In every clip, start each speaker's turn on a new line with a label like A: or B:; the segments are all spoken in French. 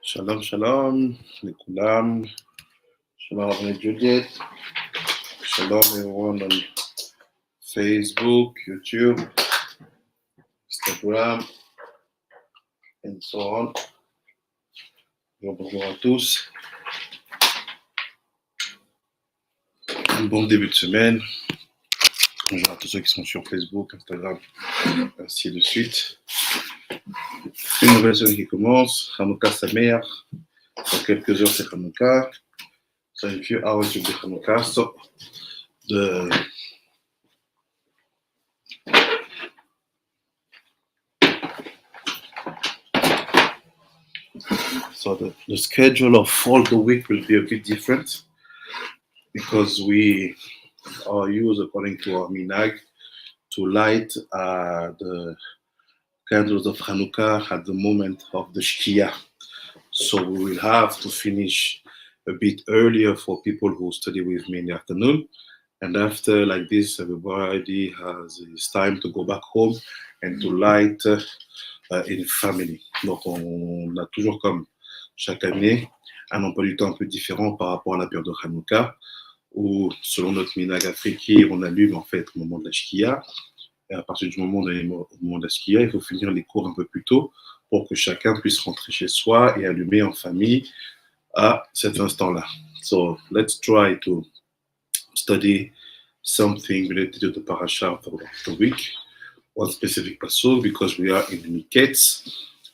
A: Shalom, shalom, לכולם. Shalom, Rabbi Juliet. Shalom, everyone on Facebook, YouTube, Instagram, and so on. Bonjour à tous. Un bon début de semaine. Bonjour à tous ceux qui sont sur Facebook, Instagram, ainsi de suite. Une nouvelle semaine qui commence. Hanouka Sameach. Dans quelques heures, c'est Hanouka. So in a few hours, you'll be Hanouka. So the schedule of all the week will be a bit different because we are used, according to our minhag, to light the candles of Hanukkah at the moment of the Shkia. So we will have to finish a bit earlier for people who study with me in the afternoon. And after, like this, everybody has his time to go back home and to light in family. Donc on a toujours, comme chaque année, un emploi du temps un peu différent par rapport à la période de Hanouka, où selon notre minhag africain, on allume en fait au moment de la Shkia. Et à partir du moment de la Shkia, il faut finir les cours un peu plus tôt pour que chacun puisse rentrer chez soi et allumer en famille à cet instant-là. So let's try to study something related to the Parashat of the week, one specific pasuk, because we are in Miketz.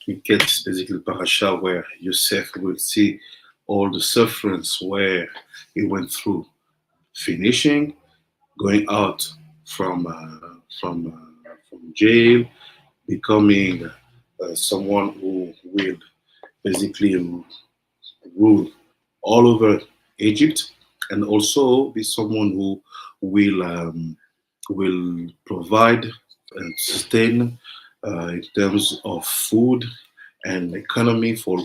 A: Miketz is basically the parasha where Yosef will see all the sufferings where he went through, finishing, going out from jail, becoming someone who will basically rule all over Egypt, and also be someone who will provide and sustain in terms of food and economy for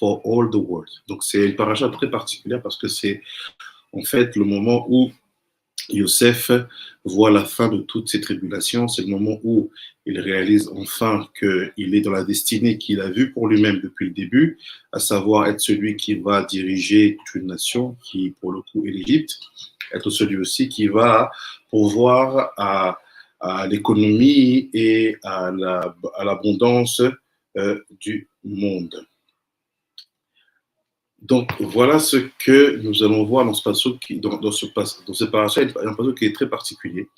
A: all the world. Donc c'est une paracha très particulière parce que c'est en fait le moment où Yosef voit la fin de toutes ces tribulations. C'est le moment où il réalise enfin qu'il est dans la destinée qu'il a vue pour lui-même depuis le début, à savoir être celui qui va diriger toute une nation, qui pour le coup est l'Égypte, être celui aussi qui va pourvoir à l'économie et à l'abondance du monde. Donc voilà ce que nous allons voir dans ce passage, dans ce parasha, un passage qui est très particulier,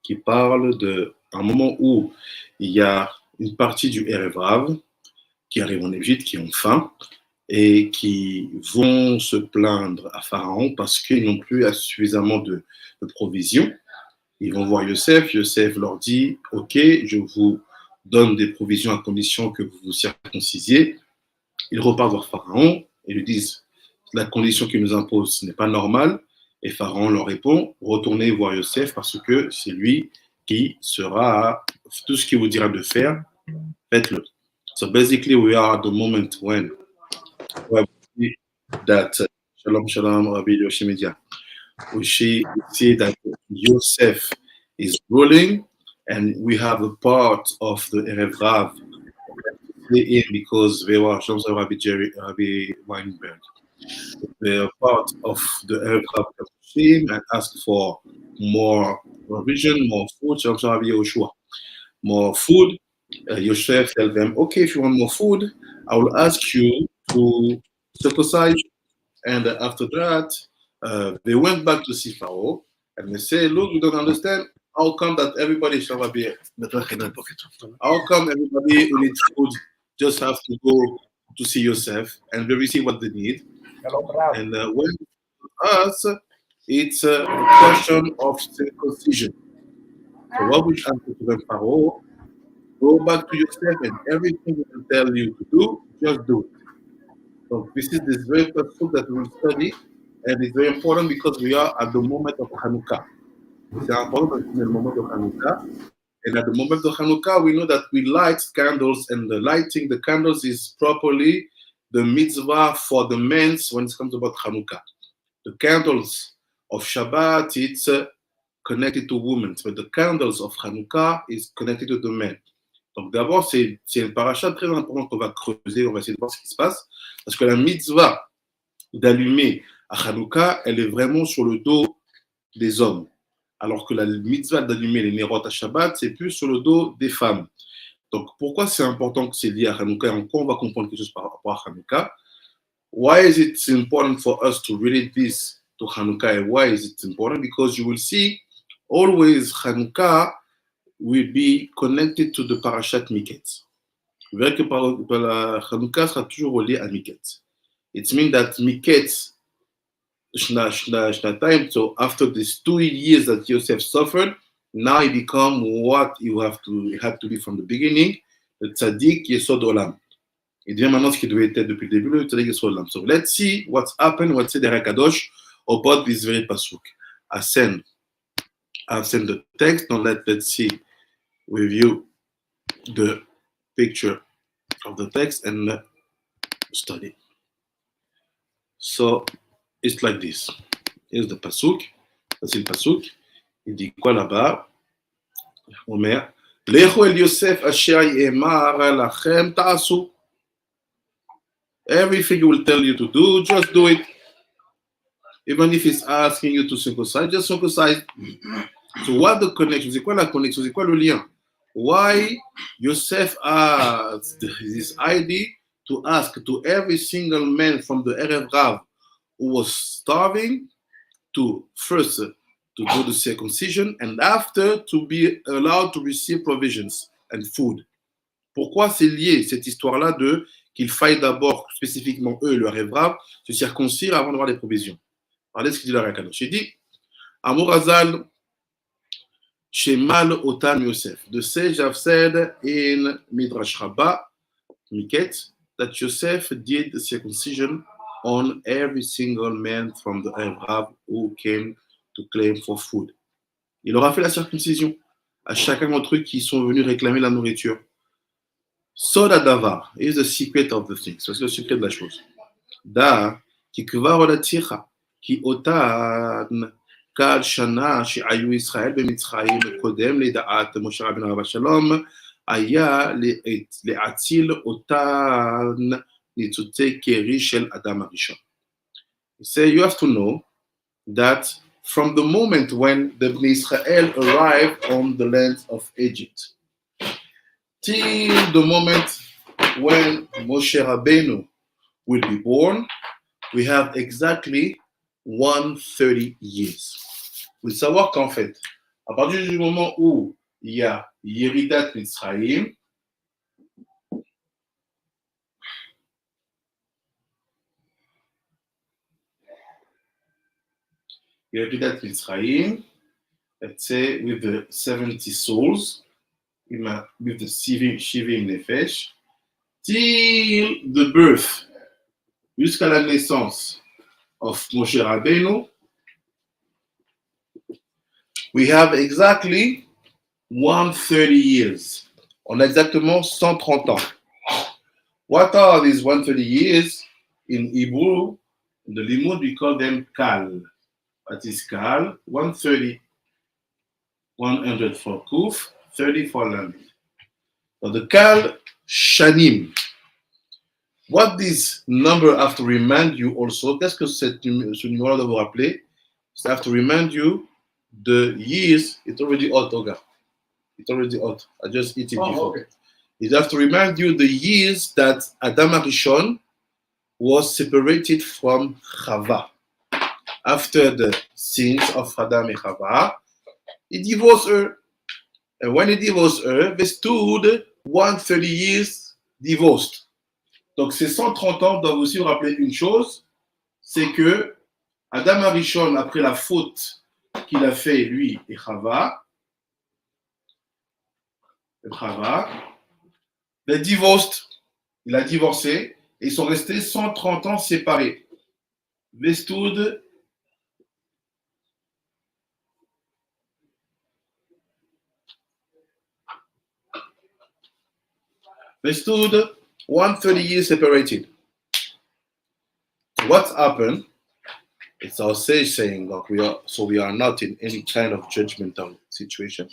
A: qui parle d'un moment où il y a une partie du Erev Rav qui arrive en Égypte, qui ont faim et qui vont se plaindre à Pharaon parce qu'ils n'ont plus suffisamment de provisions. Ils vont voir Yosef. Yosef leur dit « Ok, je vous donne des provisions à condition que vous vous circoncisiez. » Ils repartent voir Pharaon et lui disent « La condition qu'il nous impose, ce n'est pas normal. » Et Pharaon leur répond « Retournez voir Yosef parce que c'est lui qui sera tout ce qu'il vous dira de faire, faites-le. » So basically, we are at the moment when we see that Shalom Shalom Rabbi Yoshimidia. We see that Yosef is ruling, and we have a part of the Erev Rav because they were Rabbi Weinberg. They are part of the Erev Rav and ask for more provision, more food. Rabbi Yoshua, more food. Yosef tell them, okay, if you want more food, I will ask you to circumcise. And after that, they went back to see Pharaoh and they say, look, we don't understand. How come that everybody shall be? How come everybody who needs food just have to go to see Yosef, and they receive what they need. And when us, it's a question of circumcision. So what we answer to them, Pharaoh, go back to Yosef, and everything we will tell you to do, just do it. So this is this very first book that we will study, and it's very important because we are at the moment of Hanukkah. C'est important parce que c'est le moment de Hanukkah. And at the moment of Hanukkah, we know that we light candles, and the lighting the candles is properly the mitzvah for the men when it comes about Hanukkah. The candles of Shabbat, it's connected to women, but the candles of Hanukkah is connected to the men. Donc d'abord, c'est une paracha très importante qu'on va creuser, on va essayer de voir ce qui se passe, parce que la mitzvah d'allumer à Hanukkah, elle est vraiment sur le dos des hommes, alors que la mitzvah d'allumer les nérotes à Shabbat, c'est plus sur le dos des femmes. Donc pourquoi c'est important que c'est lié à Hanukkah, et en quoi on va comprendre quelque chose par rapport à Hanukkah? Why is it important for us to relate this to Hanukkah, and why is it important? Because you will see always Hanukkah will be connected to the Parashat Miketz. Vous verrez que Hanukkah sera toujours relié à Miketz. It means that Miketz, time, so after these 2 years that Yosef suffered, now he become what he had to be from the beginning, the tzaddik Yesod Olam. Il devient maintenant ce qu'il devait être depuis le début, le tzaddik Yesod Olam. So let's see what's happened, what's said the Kadosh about this very pasuk. I've sent the text. Now let's see with you the picture of the text and study. So it's like this. Here's the pasuk. C'est le pasuk. Il dit quoi là-bas? Omer. Lecho el Yosef asher yemar lachem ta'asu. Everything he will tell you to do, just do it. Even if he's asking you to circumcise, just circumcise. So what the connection? C'est quoi la connexion? C'est quoi le lien? Why Yosef has this idea to ask to every single man from the Erev Rav who was starving to first to do the circumcision and after to be allowed to receive provisions and food. Pourquoi c'est lié cette histoire-là de qu'il faille d'abord spécifiquement eux, le Erev Rav, se circoncire avant d'avoir des provisions? Regardez ce qu'il dit là, Kadosh. Il dit Amour Azal Shemal Otan Yosef. The sage have said in Midrash Rabbah, Miketz, that Yosef did the circumcision on every single man from the Arab who came to claim for food. Il aura fait la circoncision à chacun d'entre eux qui sont venus réclamer la nourriture. Soda Davar is the secret of the things. C'est le secret de la chose. Da ki kvar olatira ki otan קל שנה שהיו ישראל במצרים קודם לדעת משה רבינו עליו השלום היה להציל אותן ניצוצי קרי של אדם הראשון. So you have to know that from the moment when the Bnei Israel arrived on the land of Egypt till the moment when Moshe Rabbeinu will be born, we have exactly 130 years. Il faut savoir qu'en fait, à partir du moment où il y a Yeridat Mitzrayim, let's say with the 70 souls, with the Shivim Nefesh, till the birth, jusqu'à la naissance of Moshe Rabbeinu, we have exactly 130 years. On a exactement 130 ans. What are these 130 years? In Hebrew, in the Limud, we call them Kal. What is Kal? 130. 100 for Kuf, 30 for Lamed. So the Kal Shanim. What this number have to remind you also, qu'est-ce que ce numéro doit vous rappeler? So I have to remind you the years, it's already hot, Oga. It's already hot. I just eat it before. Okay. It have to remind you the years that Adam Arishon was separated from Chava. After the sins of Adam and Chava, he divorced her. And when he divorced her, they stood 130 years divorced. Donc ces 130 ans doivent aussi vous rappeler une chose, c'est que Adam Arishon, après la faute qu'il a fait, lui et Chava, il a divorcé, et ils sont restés 130 ans séparés. Vestud 130 years separated. What happened? It's our sage saying that we are not in any kind of judgmental situation.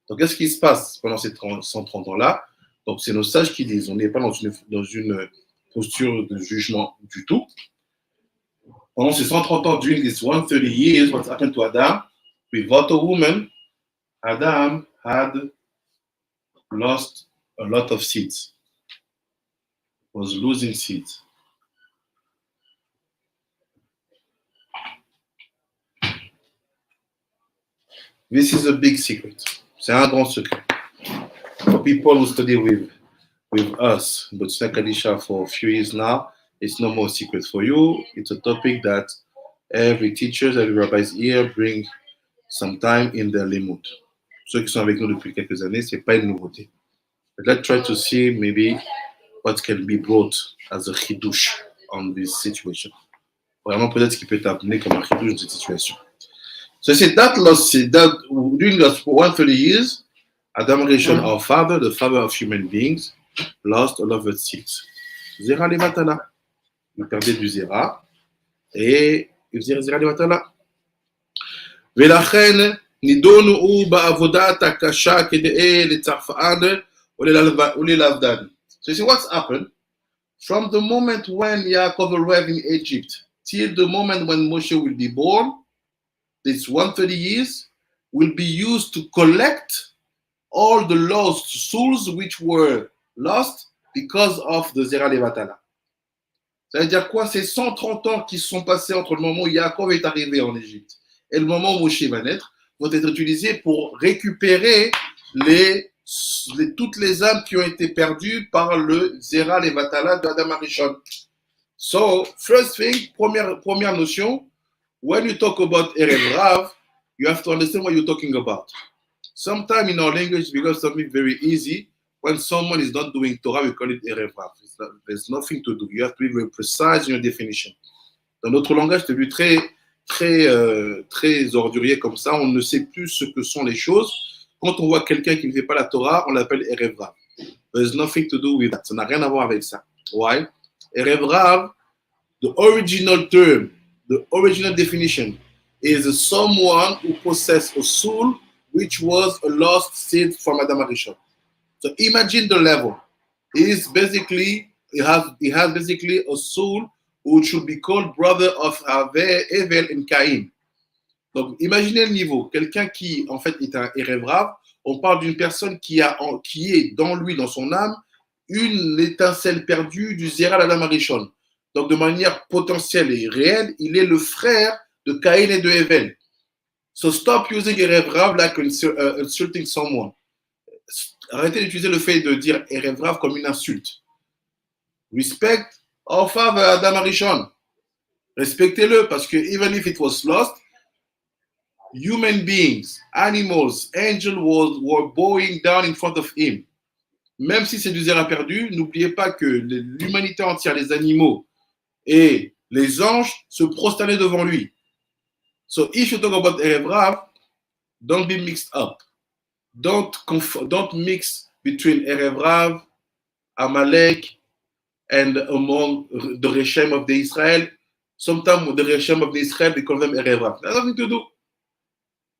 A: Donc, qu'est-ce qui se passe pendant ces 130 ans-là? Donc, c'est nos sages qui disent, on n'est pas dans une posture de jugement du tout. Pendant ces 130 ans, during this 130 years, what happened to Adam? Without a woman, Adam had lost a lot of seeds. Was losing seeds. This is a big secret. C'est un grand secret. For people who study with us, but Kadisha for a few years now, it's no more secret for you. It's a topic that every teacher, every rabbis here bring some time in their limud. Ceux qui sont avec nous depuis quelques années, c'est pas une nouveauté. But let's try to see maybe what can be brought as a chidush on this situation. Vraiment peut-être ce qui peut être amené comme un chidush de cette situation. So I said that during those 130 years, Adam Rishon, our father, the father of human beings, lost a lot of seeds. Zera levatala. Il perdait du zera et il faisait zera levatala. Velachen nidonu ba'avodat akasha kedei letzarfa'ad ulelavdan. So you see what's happened? From the moment when Yaakov arrived in Egypt till the moment when Moshe will be born, this 130 years will be used to collect all the lost souls which were lost because of the Zera Levatala. Ça veut dire quoi? C'est 130 ans qui sont passés entre le moment où Yaakov est arrivé en Égypte et le moment où Moshe va naître, vont être utilisés pour récupérer toutes les âmes qui ont été perdues par le Zera Levatala d'Adam Arishon. So, first thing, première notion, when you talk about Erev Rav, you have to understand what you're talking about. Sometimes in our language, it becomes something very easy. When someone is not doing Torah, we call it Erev Rav. There's nothing to do. You have to be very precise in your definition. Dans notre langage, c'est vu très ordurier comme ça. On ne sait plus ce que sont les choses. Quand on voit quelqu'un qui ne fait pas la Torah, on l'appelle Erev Rav. There's nothing to do with that. Ça n'a rien à voir avec ça. Why? Erev Rav, the original term, the original definition is someone who possesses a soul which was a lost seed from Adam Arishon. So imagine the level. He has basically a soul who should be called brother of Hevel and Cain. Donc imaginez le niveau. Quelqu'un qui en fait est un Erev Rav, on parle d'une personne qui est dans lui, dans son âme, une étincelle perdue du Zera d'Adam Arishon. Donc, de manière potentielle et réelle, il est le frère de Caïn et de Hevel. So stop using Erev Rav like insulting someone. Arrêtez d'utiliser le fait de dire Erev Rav comme une insulte. Respect our father Adam Arishon. Respectez-le parce que even if it was lost, human beings, animals, angels were bowing down in front of him. Même si c'est du zéra perdu, n'oubliez pas que l'humanité entière, les animaux et les anges se prosternaient devant lui. So if you talk about Erev Rav, don't be mixed up. Don't mix between Erev Rav, Amalek, and among the Rechem of the Israel. Sometimes the Rechem of the Israel, they call them Erev Rav. That's nothing to do.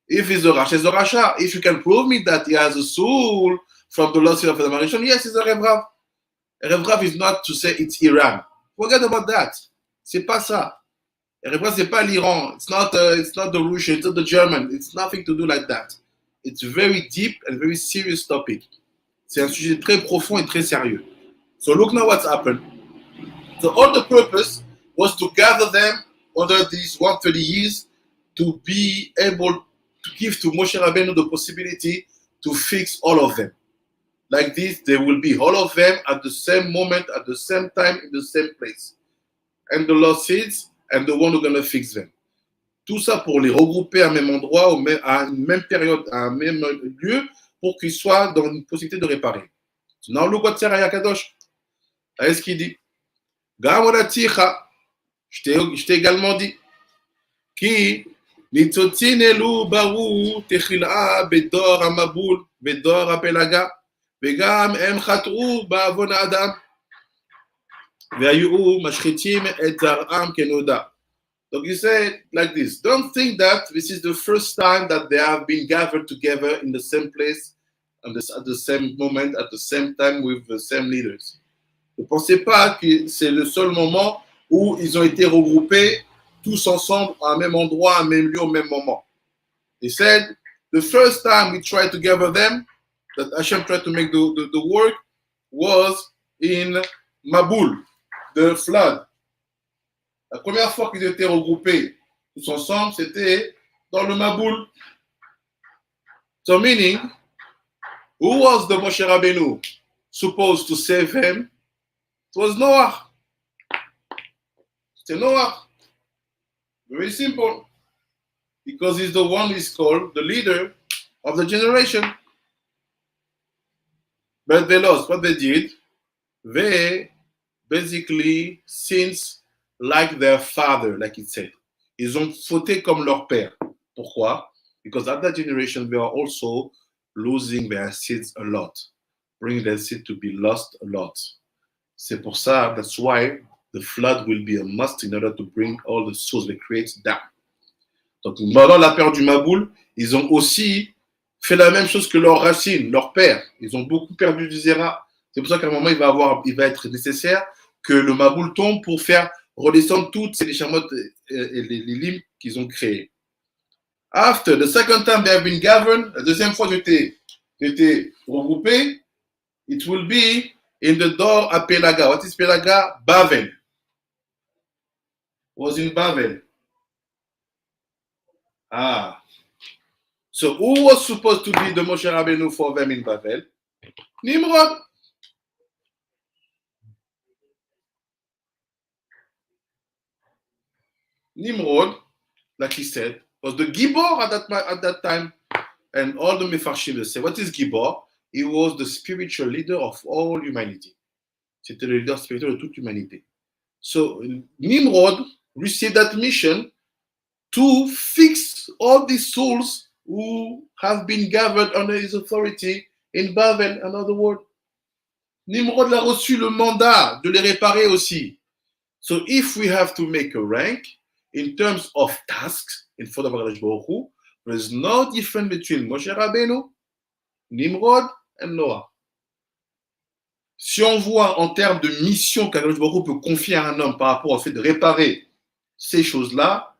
A: If he's a Rasha, he's a Rasha. If you can prove me that he has a soul from the lost seed of the Mauritian, yes, he's a Erev Rav. Erev Rav is not to say it's Iran. Forget about that. C'est pas ça. Erev Rav, c'est pas l'Iran. It's not the Russian. It's not the German. It's nothing to do like that. It's very deep and very serious topic. C'est un sujet très profond et très sérieux. So look now what's happened. So all the purpose was to gather them under these 130 years to be able to give to Moshe Rabbeinu the possibility to fix all of them. like this, they will be all of them at the same moment, at the same time, in the same place. And the Lord says, and the one who's going to fix them. Tout ça pour les regrouper à un même endroit, à une même période, à un même lieu, pour qu'ils soient dans une possibilité de réparer. Now look what Sarah Kadosh. Voyez ce qu'il dit. Gamodatira, je t'ai également dit, qui ניצוצין ברור תחילה בדור המבול, בדור הפלגה, וגם הם חטאו בעוון האדם, והיו משחיתים את זרעם כנודע. So he said like this, don't think that this is the first time that they have been gathered together in the same place, at the same moment, at the same time with the same leaders. Ne pensez pas que c'est le seul moment où ils ont été regroupés tous ensemble à un même endroit, à un même lieu, au même moment. He said, the first time we tried to gather them, that Hashem tried to make the work, was in Mabul, the flood. La première fois qu'ils étaient regroupés tous ensemble, c'était dans le Mabul. So meaning, who was the Moshe Rabbeinu supposed to save him? It was Noah. C'était Noah. Very simple. Because he's the one who is called the leader of the generation. But they lost. What they did, they basically sinned like their father, like it said. Ils ont fauté comme leur père. Pourquoi? Because at that generation, they are also losing their seeds a lot, bringing their seed to be lost a lot. C'est pour ça, that's why the flood will be a must in order to bring all the souls they create down. Donc, pendant la période du Maboul, ils ont aussi fait la même chose que leurs racines, leur père. Ils ont beaucoup perdu du Zéra. C'est pour ça qu'à un moment, il va être nécessaire que le Maboul tombe pour faire redescendre toutes ces chamottes et les limes qu'ils ont créées. After the second time they have been governed, la deuxième fois qu'ils étaient regroupés, it will be in the door à Pelaga. What is Pelaga? Bavel. Was in Bavel. Ah. So who was supposed to be the Moshe Rabbeinu for them in Bavel? Nimrod. Nimrod, like he said, was the Gibor at that time. And all the Mefarshim say, what is Gibor? He was the spiritual leader of all humanity. C'était le leader spirituel de toute l'humanité. So Nimrod received that mission to fix all these souls who have been gathered under his authority in Babel, another word. Nimrod a reçu le mandat de les réparer aussi. So if we have to make a rank in terms of tasks in front of HaKadosh Baruch Hu, there is no difference between Moshe Rabbeinu, Nimrod, and Noah. Si on voit en termes de mission qu'HaKadosh Baruch Hu peut confier à un homme par rapport au fait de réparer ces choses-là,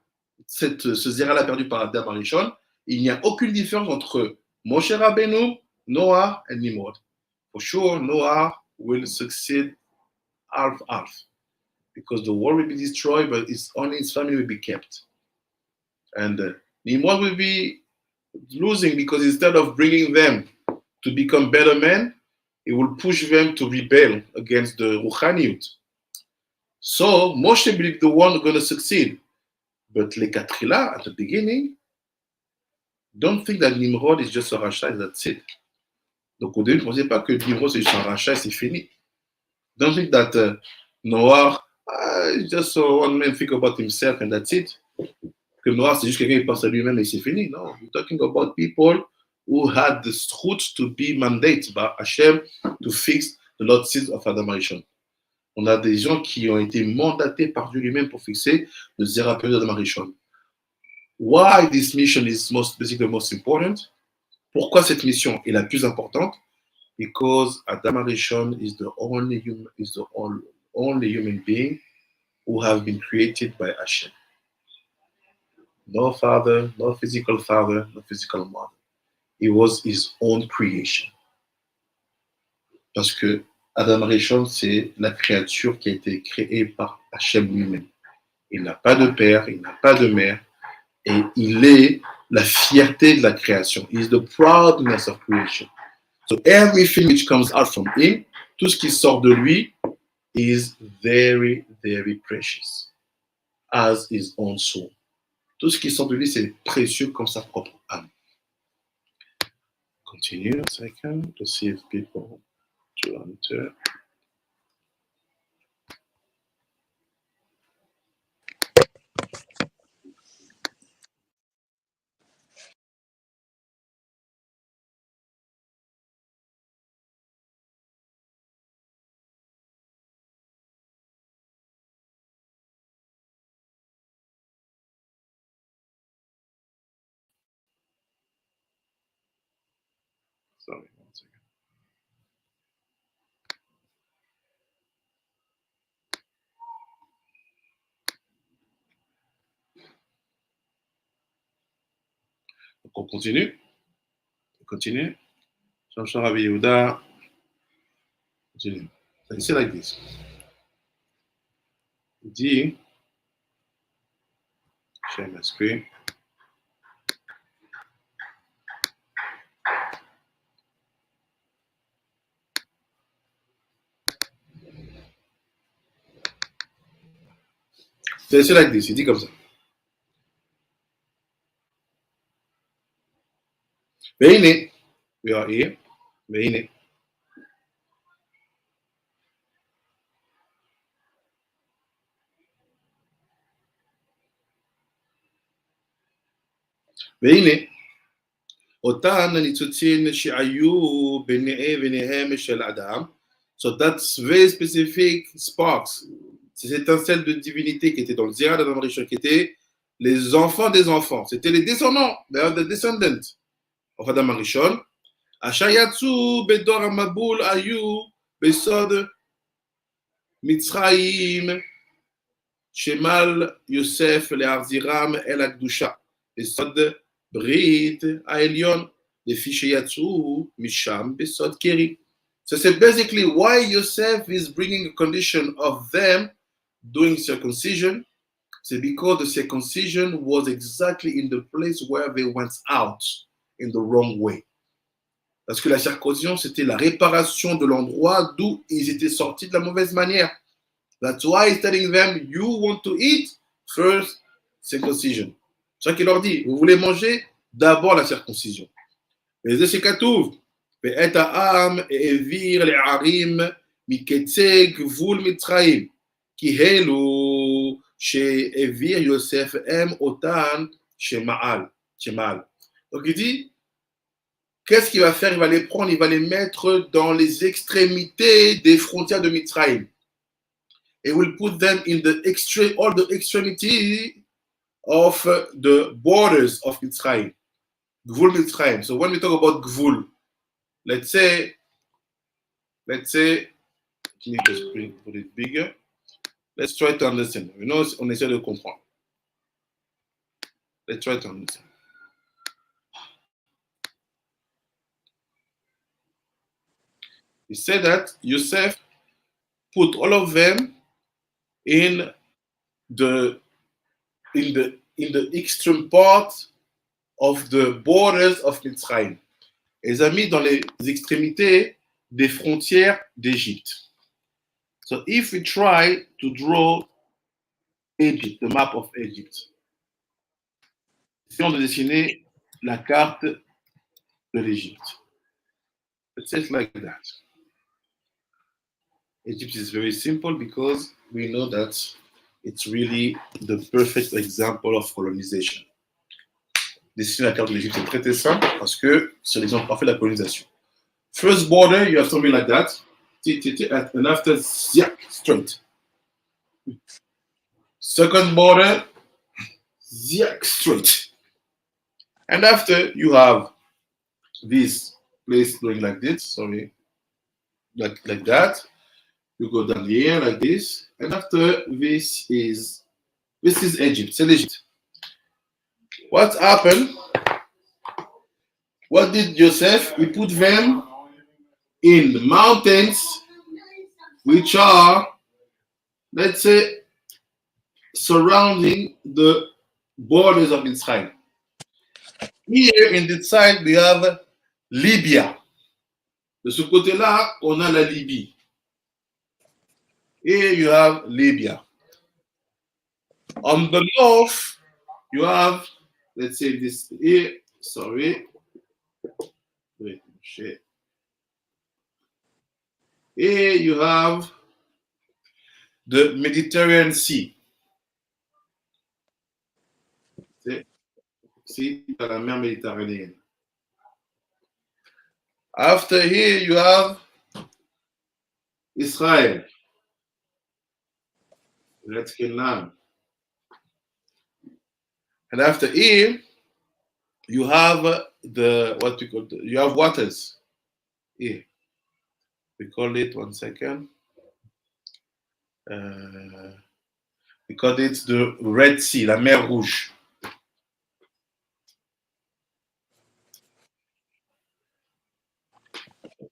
A: ce zéra-là perdu par Adam Arishon, il n'y a aucune différence entre Moshe Rabbeinu, Noah, and Nimrod. For sure, Noah will succeed half. Because the world will be destroyed, but only his family will be kept. And Nimrod will be losing because instead of bringing them to become better men, it will push them to rebel against the Ruchaniyut. So Moshe will be the one who's going to succeed. But Lekatrila, at the beginning, don't think that Nimrod is just a rachat, that's it. Donc au début, ne pensez pas que Nimrod c'est juste un rachat et c'est fini. Don't think that Noah, just one man think about himself and that's it. Que Noah c'est juste quelqu'un qui pense à lui-même et c'est fini. No, we're talking about people who had the truth to be mandated by Hashem to fix the Lord's seeds of Adam Arishon. On a des gens qui ont été mandatés par Dieu lui-même pour fixer le Zera période d'Adam Arishon. Why this mission is basically the most important? Pourquoi cette mission est la plus importante? Because Adam Arishon is the only human being who have been created by Hashem. No father, no physical father, no physical mother. He was his own creation. Parce que Adam Arishon, c'est la créature qui a été créée par Hashem lui-même. Il n'a pas de père, il n'a pas de mère, et il est la fierté de la création. He is the proudness of creation. So everything which comes out from him, tout ce qui sort de lui, is very, very precious, as his own soul. Tout ce qui sort de lui, c'est précieux comme sa propre âme. Continue a second to see if people to enter. Sorry, one second. Donc on continue. On continue. Shaar Rabbi Yehuda. Continue. So you say like this. Il dit, share my screen. So you say like this. Il dit comme ça. Veine, we are here. Veine. והנה, אותן הניצוצין שהיו ביניהם של אדם, so that's very specific sparks, c'est cette étincelle de divinité qui était dans le Zera d'Adam Rishon, qui étaient les enfants des enfants, c'était les descendants, the descendants of Adam Rishon, אשר יצאו בדור המבול היו בסוד מצרים, שמל יוסף להחזירם אל הקדושה, בסוד ברית העליון, לפי שיצאו משם בסוד קרי. So it's basically why Yosef is bringing a condition of them doing circumcision. C'est because the circumcision was exactly in the place where they went out in the wrong way. Parce que la circoncision, c'était la réparation de l'endroit d'où ils étaient sortis de la mauvaise manière. That's why he's telling them, you want to eat first circumcision. C'est ça qu'il leur dit, vous voulez manger d'abord la circoncision. וזה שכתוב, ואת העם העביר לערים מקצה גבול מצרים, כי אלו שהעביר יוסף הם אותן שמעל. Donc il dit, qu'est-ce qu'il va faire? Il va les prendre, il va les mettre dans les extrémités des frontières de Mitzrayim. It will put them in all the extremity of the borders of Mitzrayim. Gvul Mitzrayim. So when we talk about Gvul, let's say, can you just put it bigger? Let's try to understand. You know, on essaie de comprendre. Let's try to understand. He said that Yosef put all of them in the extreme part of the borders of Mitzrayim. Et les a mis dans les extrémités des frontières d'Égypte. So if we try to draw Egypt, the map of Egypt, essayons de dessiner la carte de l'Égypte. Let's say it like that. Egypt is very simple because we know that it's really the perfect example of colonization. Dessiner la carte de l'Égypte, c'est très simple parce que c'est l'exemple parfait de la colonisation. First border, you have something like that. And after, ziak, straight. Second border, ziak, straight. And after, you have this place going like this, sorry, like that. You go down here like this. And after, this is Egypt, c'est l'Égypte. What happened? What did Joseph? He put them in the mountains, which are, let's say, surrounding the borders of Israel. Here in this side, we have Libya. De ce côté-là, on a la Libye. Here you have Libya. On the north, you have, let's say this here, sorry. Wait, shit. Here you have the Mediterranean Sea. See, la mer Méditerranéenne. After here, you have Israel. That's Canaan. And after here, you have what we call you have waters here. We call it 1 second. We call it the Red Sea, la mer Rouge.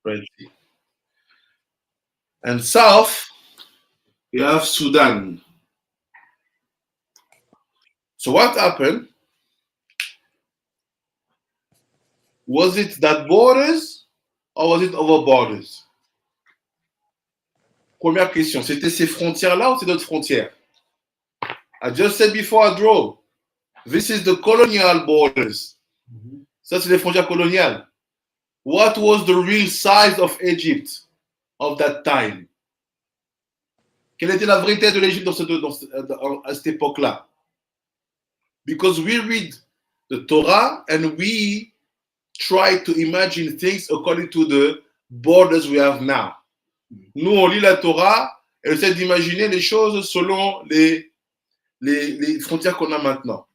A: Red Sea. And south, you have Sudan. So what happened? Was it that borders or was it over borders? Première question, c'était ces frontières-là ou c'est d'autres frontières? I just said before I draw, this is the colonial borders. Ça, c'est les frontières coloniales. What was the real size of Egypt of that time? Quelle était la vraie taille de l'Égypte à cette époque-là? Because we read the Torah and we try to imagine things according to the borders we have now. Nous, on lit la Torah et on essaie d'imaginer les choses selon les frontières qu'on a maintenant.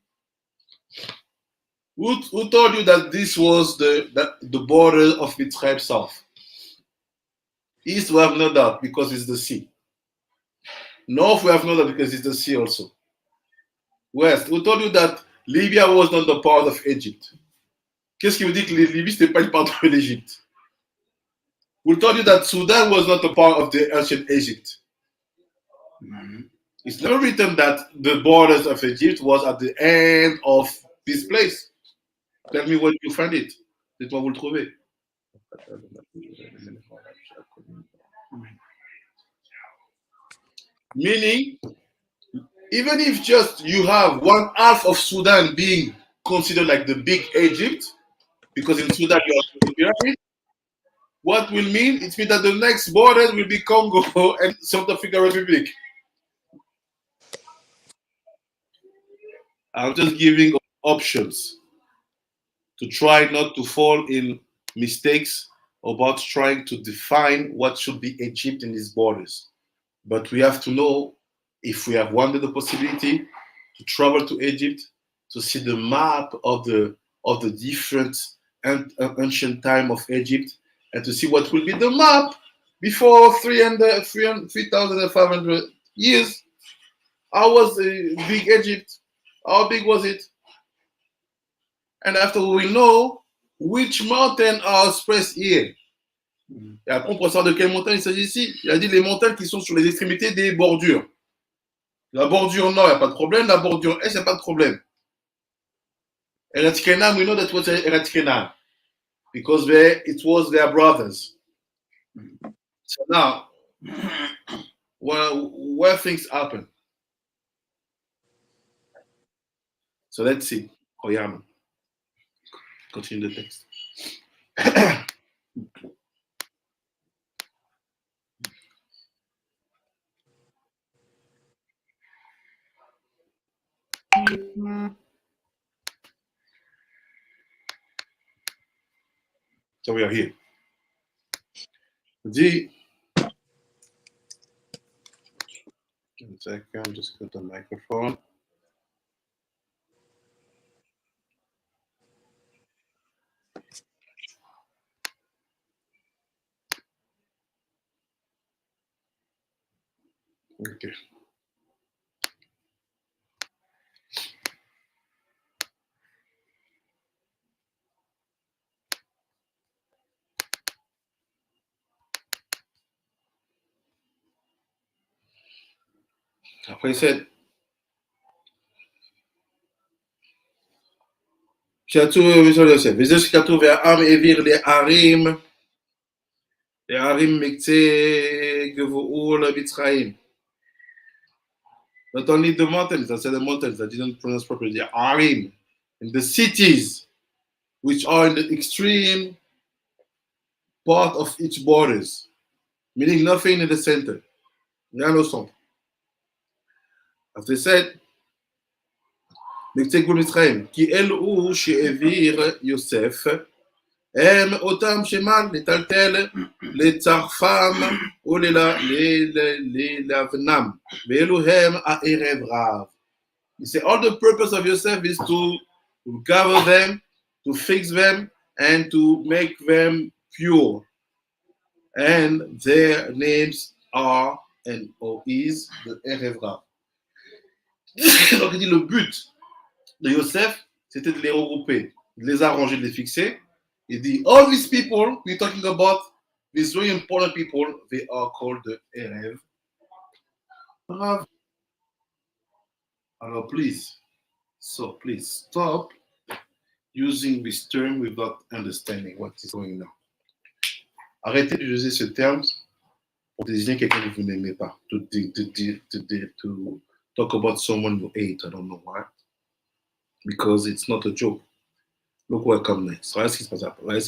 A: Who told you that this was the border of Israel south? East, we have no doubt because it's the sea. North, we have no doubt because it's the sea also. West, who told you that Libya was not the part of Egypt? Qu'est-ce qui vous dit que Libye, ce n'est pas une part de l'Égypte? Who told you that Sudan was not a part of the ancient Egypt? It's never written that the borders of Egypt was at the end of this place. Tell me where you find it. Dites-moi où vous le trouvez. Meaning, even if just you have one half of Sudan being considered like the big Egypt, because in Sudan you have the pyramid, what will mean? It means that the next border will be Congo and South African Republic. I'm just giving options to try not to fall in mistakes about trying to define what should be Egypt in these borders. But we have to know if we have wanted the possibility to travel to Egypt to see the map of the different ancient time of Egypt and to see what will be the map before 3,500 years. How was the big Egypt? How big was it? And after we know which mountain are expressed here. Et après, on pourra savoir de quelle montagne il s'agit ici. Il a dit les montagnes qui sont sur les extrémités des bordures. La bordure nord, il n'y a pas de problème. La bordure est, il n'y a pas de problème. Eretz Canaan, we know that was Eretz Canaan because it was their brothers. So now, where things happen. So let's see. Regarde. Continue the text. So we are here. One second, just got the microphone. Okay. Après, il said, וזה שכתוב והעם העביר לערים Harim Miketz Gevu'ul Mitzrayim. Not only the mountains, I said the mountains, I didn't pronounce properly. The Harim, and the cities, which are in the extreme part of each borders, meaning nothing in the center. Rien au centre. As they said, Miketz Gevu'ul Mitzrayim, Ki Elu she'evir Yosef, הם אותם שמל לטלטל לצרפם וללבנם ואלו הם הערב רב. You say all the purpose of Yosef is to gather them, to fix them, and to make them pure. And their names are and or is the Erev Rav. Donc il dit le but de Yosef, c'était de les regrouper, de les arranger, de les fixer. Il dit, all these people we're talking about, these very important people, they are called the Erev Rav. Alors please stop using this term without understanding what is going on. Arrêtez d'utiliser ce terme pour désigner quelqu'un que vous n'aimez pas. To talk about someone you hate, I don't know why. Because it's not a joke. Look what comes next. Regarde ce qui se passe après.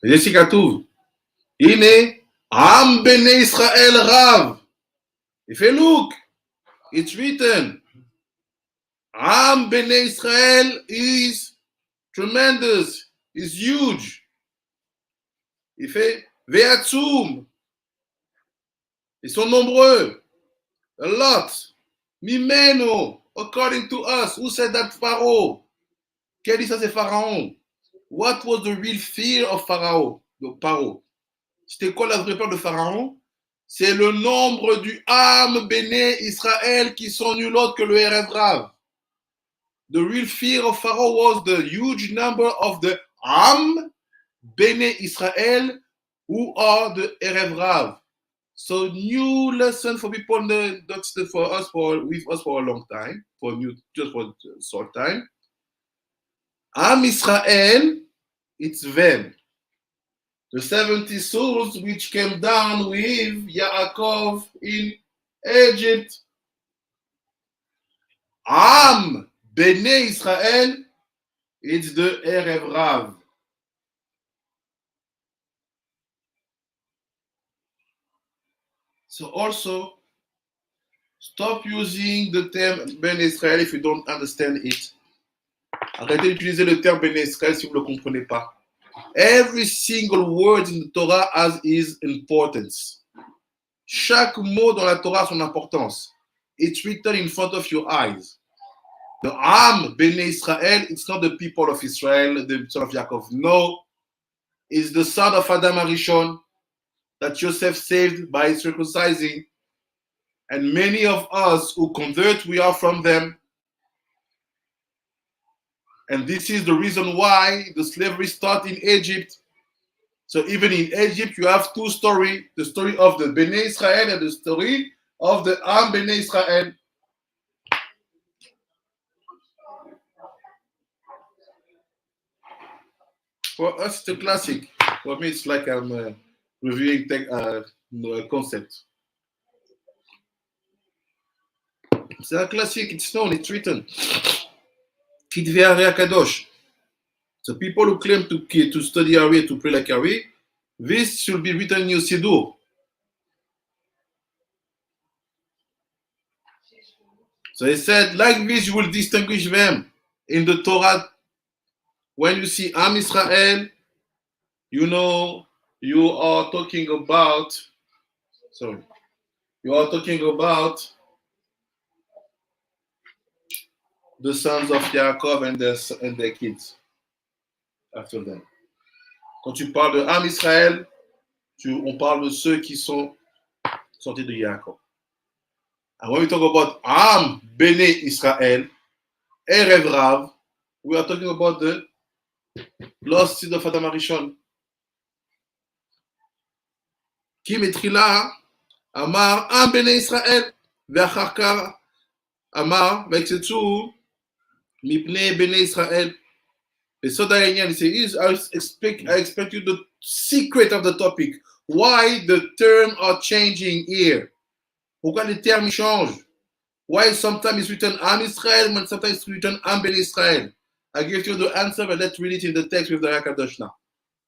A: Ici, כתוב, הנה, עם בני ישראל רב. If you look, it's written, עם בני ישראל is tremendous, is huge. Il fait, ועצום. Ils sont nombreux. A lot. ממנו, according to us. Who said that Pharaoh? Quel dit ça, c'est Pharaon? What was the real fear of Pharaoh? De Paro. C'était quoi la vraie peur de Pharaon? C'est le nombre du Am Béné Israël qui sont nul autre que le Erev Rav. The real fear of Pharaoh was the huge number of the Am Béné Israël who are the Erev Rav. So new lesson for people, that's for us, with us for a long time, just for a short time. Am Israel, it's them. The 70 souls which came down with Yaakov in Egypt. Am Bnei Israel, it's the Erev Rav. So also, stop using the term Ben Israel if you don't understand it. Arrêtez d'utiliser le terme Ben Israel si vous ne le comprenez pas. Every single word in the Torah has its importance. Chaque mot dans la Torah a son importance. It's written in front of your eyes. The Am Bnei Israel, it's not the people of Israel, the son of Yaakov. No, it's the son of Adam Arishon that Joseph saved by circumcising. And many of us who convert, we are from them. And this is the reason why the slavery started in Egypt. So even in Egypt, you have two stories, the story of the Bnei Israel and the story of the Am Bnei Israel. For us, it's a classic. For me, it's like I'm reviewing a concept. C'est un classique, it's known, it's written. Kitve Ari Kadosh. So people who claim to study Ari, to pray like Ari, this should be written in your Siddur. So he said, like this, you will distinguish them in the Torah. When you see Am Israel, you know you are talking about, the sons of Yaakov and their kids after them. Quand tu parles de Am Israël, on parle de ceux qui sont sortis de Yaakov. And when we talk about Am Bnei Israël, Erev Rav, we are talking about the lost seed of Adam Arishon. כי מתחילה אמר עם בני ישראל, ואחר כך אמר ויקצצו מפני בני ישראל. בסוד העניין, he says, I expect you secret of the topic. Why the terms are changing here? Pourquoi les termes changent? Why sometimes it's written Am Israel, when sometimes it's written Am Ben Israel? I give you the answer, but let's read it in the text with the Hakadosh now.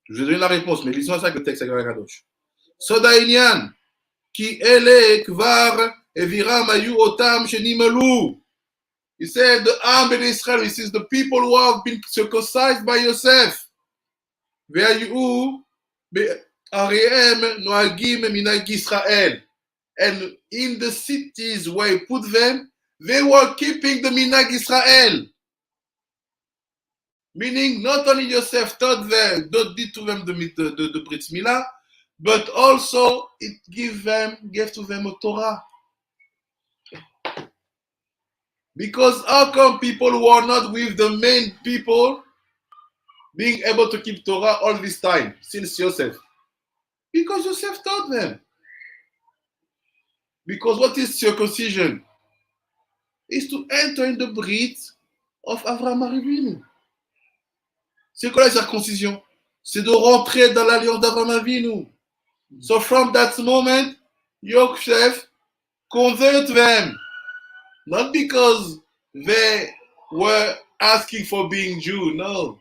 A: Je vais donner la réponse, mais lisons ça avec le texte avec le Hakadosh. Soda Inyan, ki ele kvar eviram ayu otam shenimalu. He said, the Am Ben Israel, he says, the people who have been circumcised by Yosef. Ve'ayu be'areem noagim minag Israel. And in the cities where he put them, they were keeping the minag Israel. Meaning, not only Yosef taught them, did to them the Brit Milah, but also it gave to them a Torah. Because how come people who are not with the main people being able to keep Torah all this time, since Yosef? Because Yosef taught them. Because what is circumcision? Is to enter in the Brit of Avraham Avinu. C'est quoi la circoncision? C'est de rentrer dans l'alliance d'Avraham Avinu. So from that moment, Yosef convert them. Not because they were asking for being Jew, no.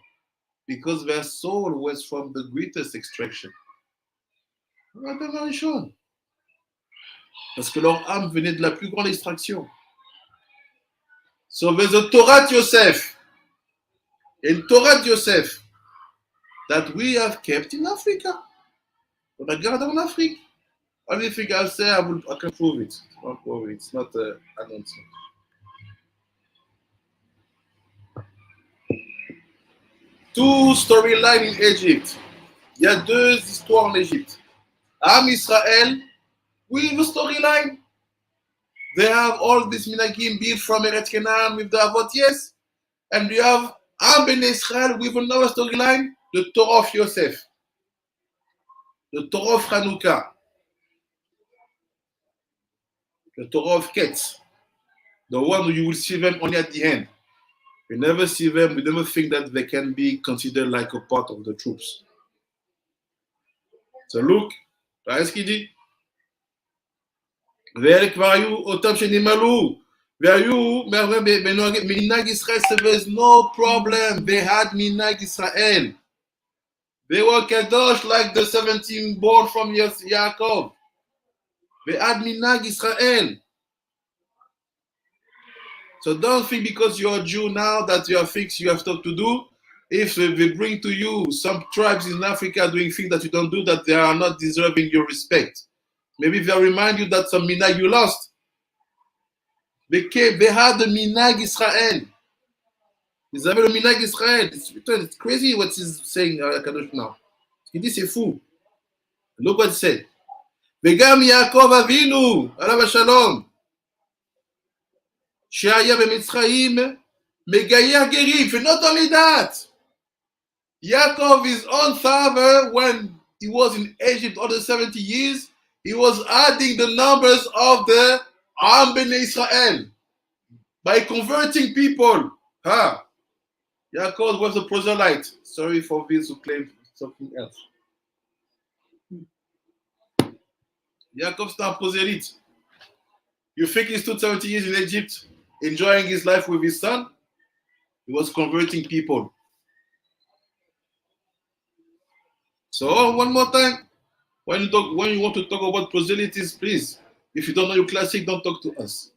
A: Because their soul was from the greatest extraction. Parce que leur âme venait de la plus grande extraction. So there's a Torah Yosef. And Torah Yosef that we have kept in Africa. On a gardé en Afrique. Only thing I'll say, I can prove it. It's not an announcement. Two storylines in Egypt. Il y a deux histoires en Égypte. Am Israel, with a storyline. They have all this minagim built from Eretz Canaan with the Avot, yes. And you have Am Ben Israel with another storyline, the Torah of Yosef. The Torah of Hanukkah. The Torah of Miketz. The one you will see them only at the end. We never see them, we never think that they can be considered like a part of the troops. So look, qu'est-ce qu'il dit? Minag Israel, there's no problem. They had Minag Israel. They were Kadosh like the 17 born from Yaakov. They had Minag Israel. So don't think because you're a Jew now that you have things you have stuff to do. If they bring to you some tribes in Africa doing things that you don't do, that they are not deserving your respect. Maybe they'll remind you that some Minag you lost. They had the Minag Israel. Ils avaient le Minag Israel. It's crazy what he's saying Kadosh now. Il dit c'est fou. Look what he said. וגם יעקב אבינו, עליו השלום, שהיה במצרים, מגייר גרים. And not only that, Yaakov, his own father, when he was in Egypt all the 70 years, he was adding the numbers of the Am Ben Israel by converting people. Yaakov was a proselyte. Sorry for those who claim something else. Yaakov c'était un prosélyte. You think he stood 70 years in Egypt enjoying his life with his son? He was converting people. So one more time, when you want to talk about proselytes, please, if you don't know your classic, don't talk to us.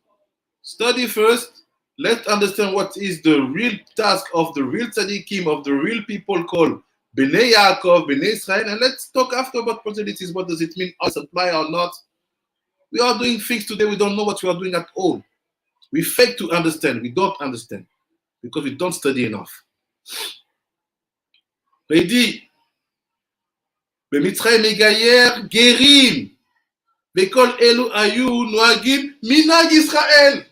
A: Study first. Let's understand what is the real task of the real tzaddikim, of the real people called Bnei Yaakov, Bnei Israel, and let's talk after about proselytes. What does it mean? Us apply or not? We are doing things today, we don't know what we are doing at all. We fake to understand. We don't understand because we don't study enough. Il dit, במצרים מגייר גרים, וכל אלו היו נוהגים מנהג ישראל.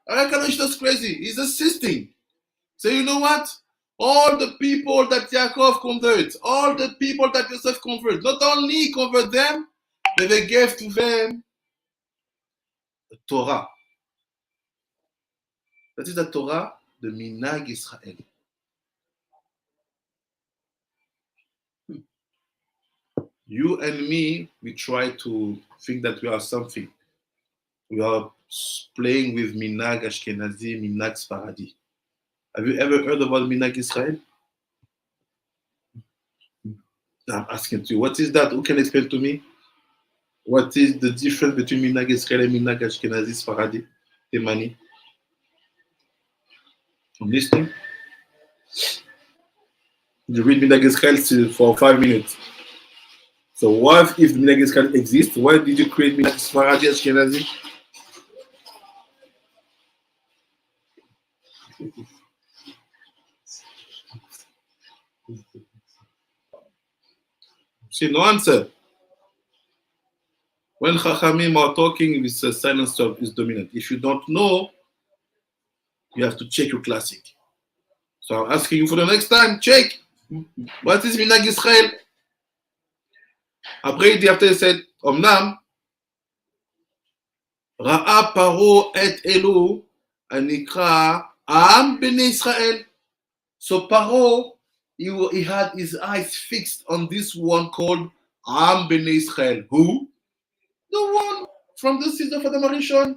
A: Akadosh is crazy. He's assisting. So you know what? All the people that Yaakov converts, all the people that Yosef converts, not only convert them, but they gave to them the Torah. That is the Torah, the Minag Israel. You and me, we try to think that we are something. We are playing with Minag Ashkenazi, Minag Sfaradi. Have you ever heard about Minag Israel? I'm asking you, what is that? Who can explain to me? What is the difference between Minag Israel and Minag Ashkenazi Sfaradi? Temani? I'm listening. You read Minag Israel for 5 minutes. So what if Minag Israel exists? Why did you create Minag Sfaradi Ashkenazi? See, no answer. When Chachamim are talking, this silence is dominant. If you don't know, you have to check your classic. So I'm asking you for the next time, check. What is Minag Israel? Après, after he said, Omnam, Ra'a Paro et Elu, Anikra, Am Bnei Israel. So Paro, he had his eyes fixed on this one called Am Bnei Israel. Who? The one from the seed of Adam Arishon,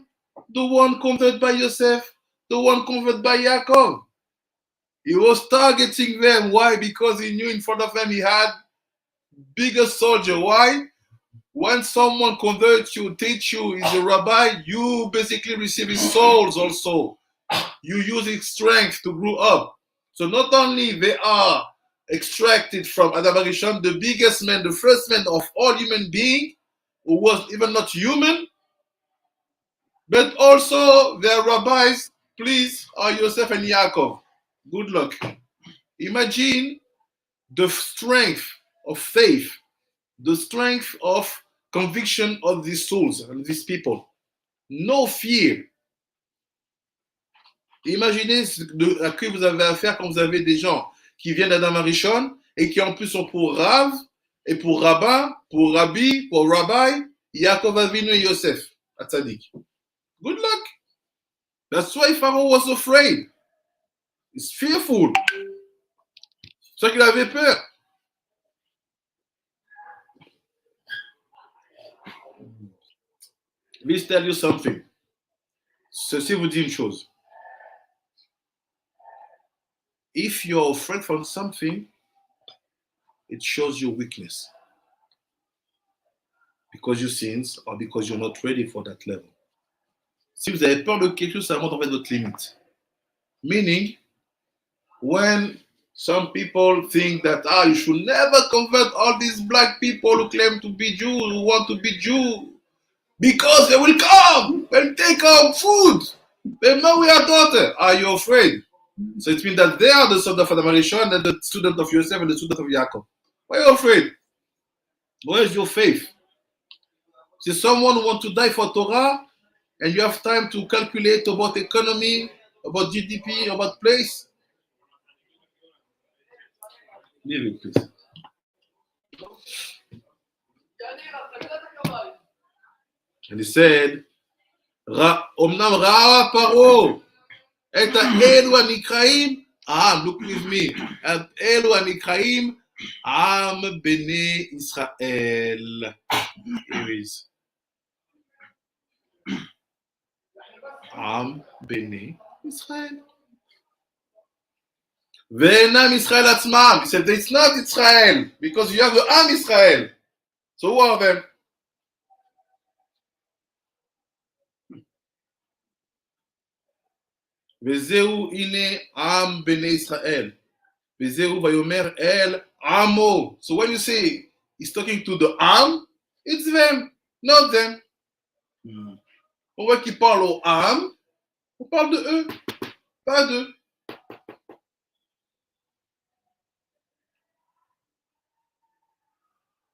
A: the one converted by Yosef, the one converted by Yaakov. He was targeting them. Why? Because he knew in front of them he had bigger soldier. Why? When someone converts you, teach you, is a rabbi, you basically receive his souls also. You use his strength to grow up. So not only they are extracted from Adam Arishon, the biggest man, the first man of all human beings, who was even not human, but also their rabbis, please, are Yosef and Yaakov. Good luck. Imagine the strength of faith, the strength of conviction of these souls and these people. No fear. Imaginez à qui vous avez affaire quand vous avez des gens qui viennent d'Adam Arishon et qui en plus sont pour Rav et pour Rabbin, pour Rabbi, pour Rabbi, Yaakov Avinu et Yosef, Atzadik. Good luck. That's why Pharaoh was afraid. He's fearful. C'est ça qu'il avait peur. Let me tell you something. Ceci vous dit une chose. If you're afraid from something, it shows your weakness. Because you sins or because you're not ready for that level. Si vous avez peur de quelque chose, ça montre en fait votre limite. Meaning, when some people think that you should never convert all these black people who claim to be Jews, who want to be Jews, because they will come and take our food. They marry our daughter. Are you afraid? So it means that they are the son of Adam Arishon and the student of Yosef and the student of Yaakov. Why are you afraid? Where is your faith? See, someone wants to die for Torah and you have time to calculate about economy, about GDP, about place. Leave it, please. And he said, Omnam Ra'a Paro, et Elu Anikraim, look with me, and Elu Anikraim, Am Bnei Israel. Here is Am Bnei Israel. Ve'enam Israel atzmam. He said, it's not Israel, because you have the Am Israel. So who are them? Vezeu ine Am Bnei Israel. Vezeu vayomer el Amo. So when you say he's talking to the Am, it's them, not them. On voit qu'il parle au Am, on parle de eux, pas d'eux.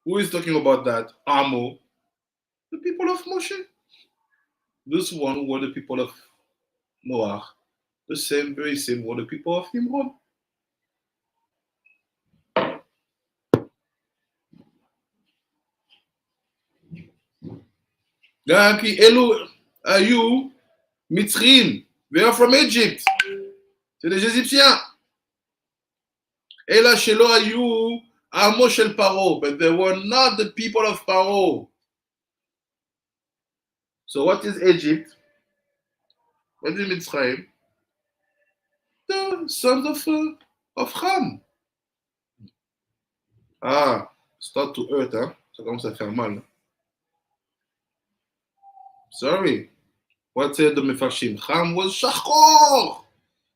A: Who is talking about that? Amo. The people of Moshe. This one were the people of Noah. The same, very same were the people of Nimrod. Elu Ayu Mitzrim. They are from Egypt. C'est des Égyptiens. Ela Shelo Ayu Amo shel Paro, but they were not the people of Paro. So what is Egypt? What is Mitzrayim? The sons of Ham. Ah, start to hurt, hein? Ça commence à faire mal. Sorry. What said the Mefashim? Ham was shachor,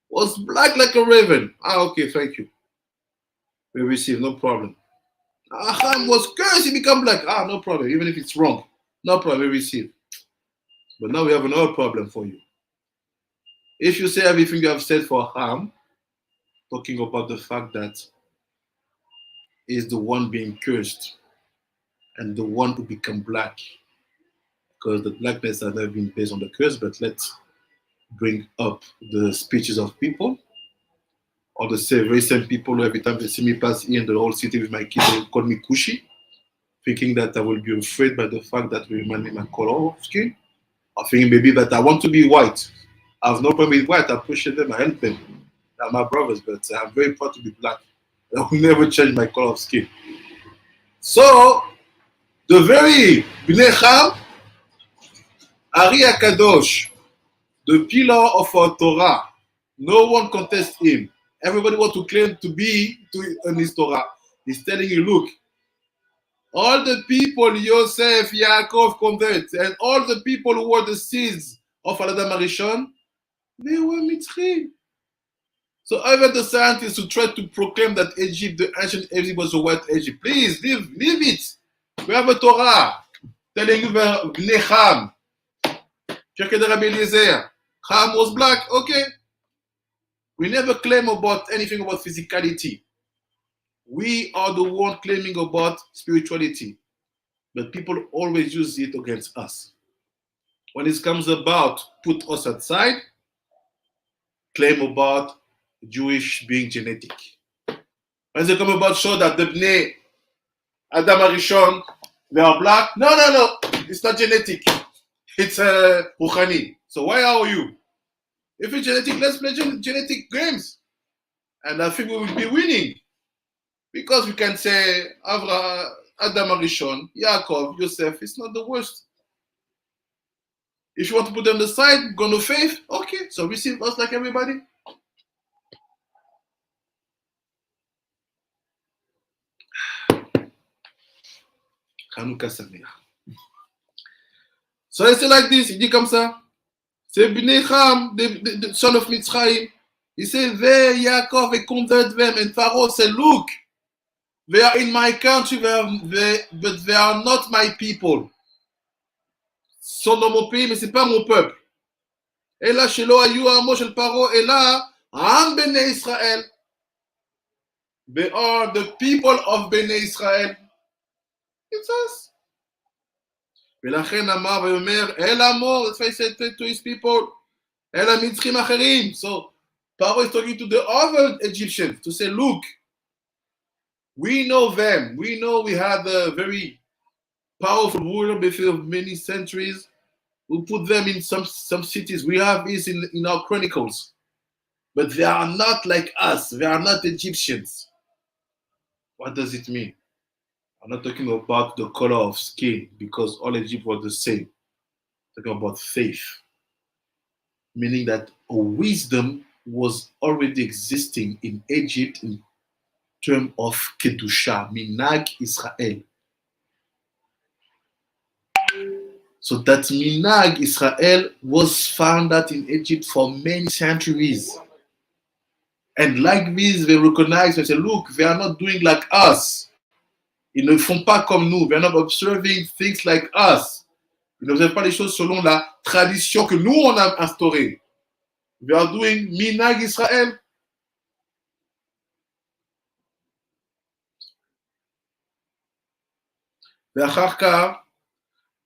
A: was black like a raven. Ah, okay, thank you. We receive, no problem. Ah, Ham was cursed, he become black. Ah, no problem, even if it's wrong. No problem, we receive. But now we have another problem for you. If you say everything you have said for Ham, talking about the fact that he's the one being cursed and the one to become black, because the blackness has never been based on the curse, but let's bring up the speeches of people, or the very same people who every time they see me pass here in the whole city with my kids, they call me Kushi, thinking that I will be afraid by the fact that we remind me my color of skin, or thinking maybe that I want to be white. I have no problem with white, I appreciate them, I help them. They're my brothers, but I'm very proud to be black. I will never change my color of skin. So, the very Bnei Ham, Ari HaKadosh, the pillar of our Torah, no one contests him. Everybody wants to claim to be in his Torah. He's telling you, look, all the people, Yosef, Yaakov, convert, and all the people who were the seeds of Adam Arishon, they were Mitzri. So even the scientists who try to proclaim that Egypt, the ancient Egypt was a white Egypt, please leave it. We have a Torah telling you Bnei Ham, Pirkei de Rabbi Eliezer. Ham was black, okay. We never claim about anything about physicality. We are the one claiming about spirituality. But people always use it against us. When it comes about put us aside, claim about Jewish being genetic. When they come about show that the Bnei Adam Arishon, they are black, no, it's not genetic. It's Ruchani. So why are you? If it's genetic, let's play genetic games. And I think we will be winning. Because we can say Adam Arishon, Yaakov, Yosef, it's not the worst. If you want to put them aside, go to faith, okay, so receive us like everybody. Chanukah Sameach. So it's like this, il dit comme ça. C'est Bnei Ham, the son of Mitzrayim. He said, there Yaakov and convert them, and Pharaoh said, look, they are in my country, but they are not my people. Ils sont dans mon pays, mais c'est pas mon peuple. Et là, chez Loayu, Amo shel Paro, et là, Am Bnei Israel. They are the people of Bnei Israel. It's us. ולכן אמר ואומר, אל עמו, that's why he said to his people, אל המצרים אחרים. So, Paro is talking to the other Egyptians to say, look, we know them. We know we had a very powerful ruler before many centuries who put them in some cities. We have this in our chronicles. But they are not like us. They are not Egyptians. What does it mean? I'm not talking about the color of skin because all Egypt was the same. I'm talking about faith. Meaning that a wisdom was already existing in Egypt in terms of Kedusha, Minag Israel. So that Minag Israel was found out in Egypt for many centuries. And like this, they recognize and say, look, they are not doing like us. Ils ne font pas comme nous. They are not observing things like us. Ils n'observent pas les choses selon la tradition que nous, on a instaurée. They are doing Minag Israel. ואחר כך,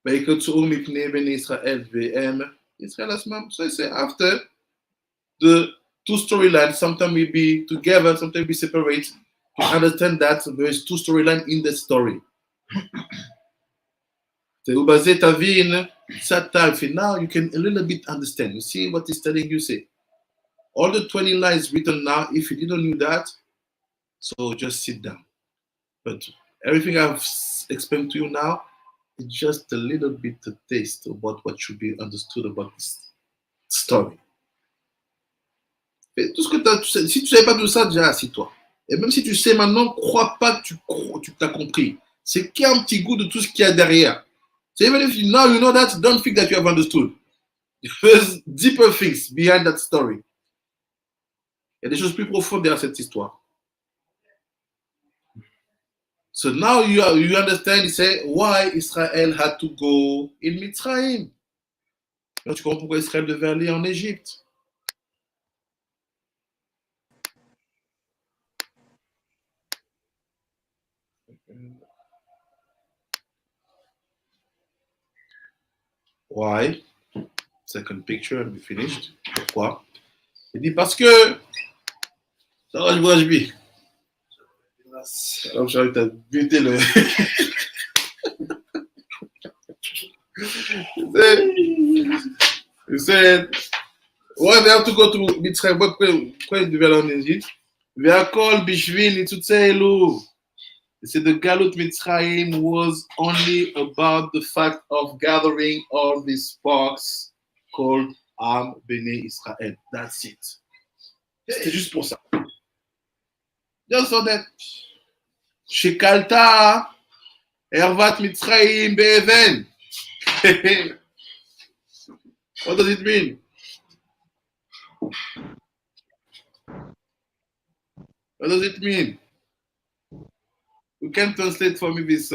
A: ויקצאו מפני בני ישראל והם ישראל עצמם. So I say after the two storylines, sometimes we be together, sometimes we separate. To understand that there is two storylines in the story. Now you can a little bit understand. You see what he's telling you, say. All the 20 lines written now, if you didn't know that, so just sit down. But everything I've explained to you now is just a little bit of taste about what should be understood about this story. Et tout ce que si tu ne savais pas tout ça, déjà assis-toi. Et même si tu sais maintenant, crois pas que tu t'as compris. C'est qu'il y a un petit goût de tout ce qu'il y a derrière. So even if now you know that, don't think that you have understood. There's deeper things behind that story. Il y a des choses plus profondes derrière cette histoire. So now you understand, you say, why Israel had to go in Mitzrayim. Donc tu comprends pourquoi Israël devait aller en Égypte. Why? Second picture, and we finished. Pourquoi? Il dit parce que. Ça va, je vois, je vis. Alors, j'arrive à buter le. You said, why they have to go to Mitzrayim? Pourquoi ils devaient aller en Égypte? Ve'akol bishvil nitzutzeilu. They said the Galut Mitzrayim was only about the fact of gathering all these sparks called Am Bnei Israel. That's it. C'était juste pour ça. Just so that Shekalta Ervat Mitzrayim Be'even. What does it mean? What does it mean? You can translate for me this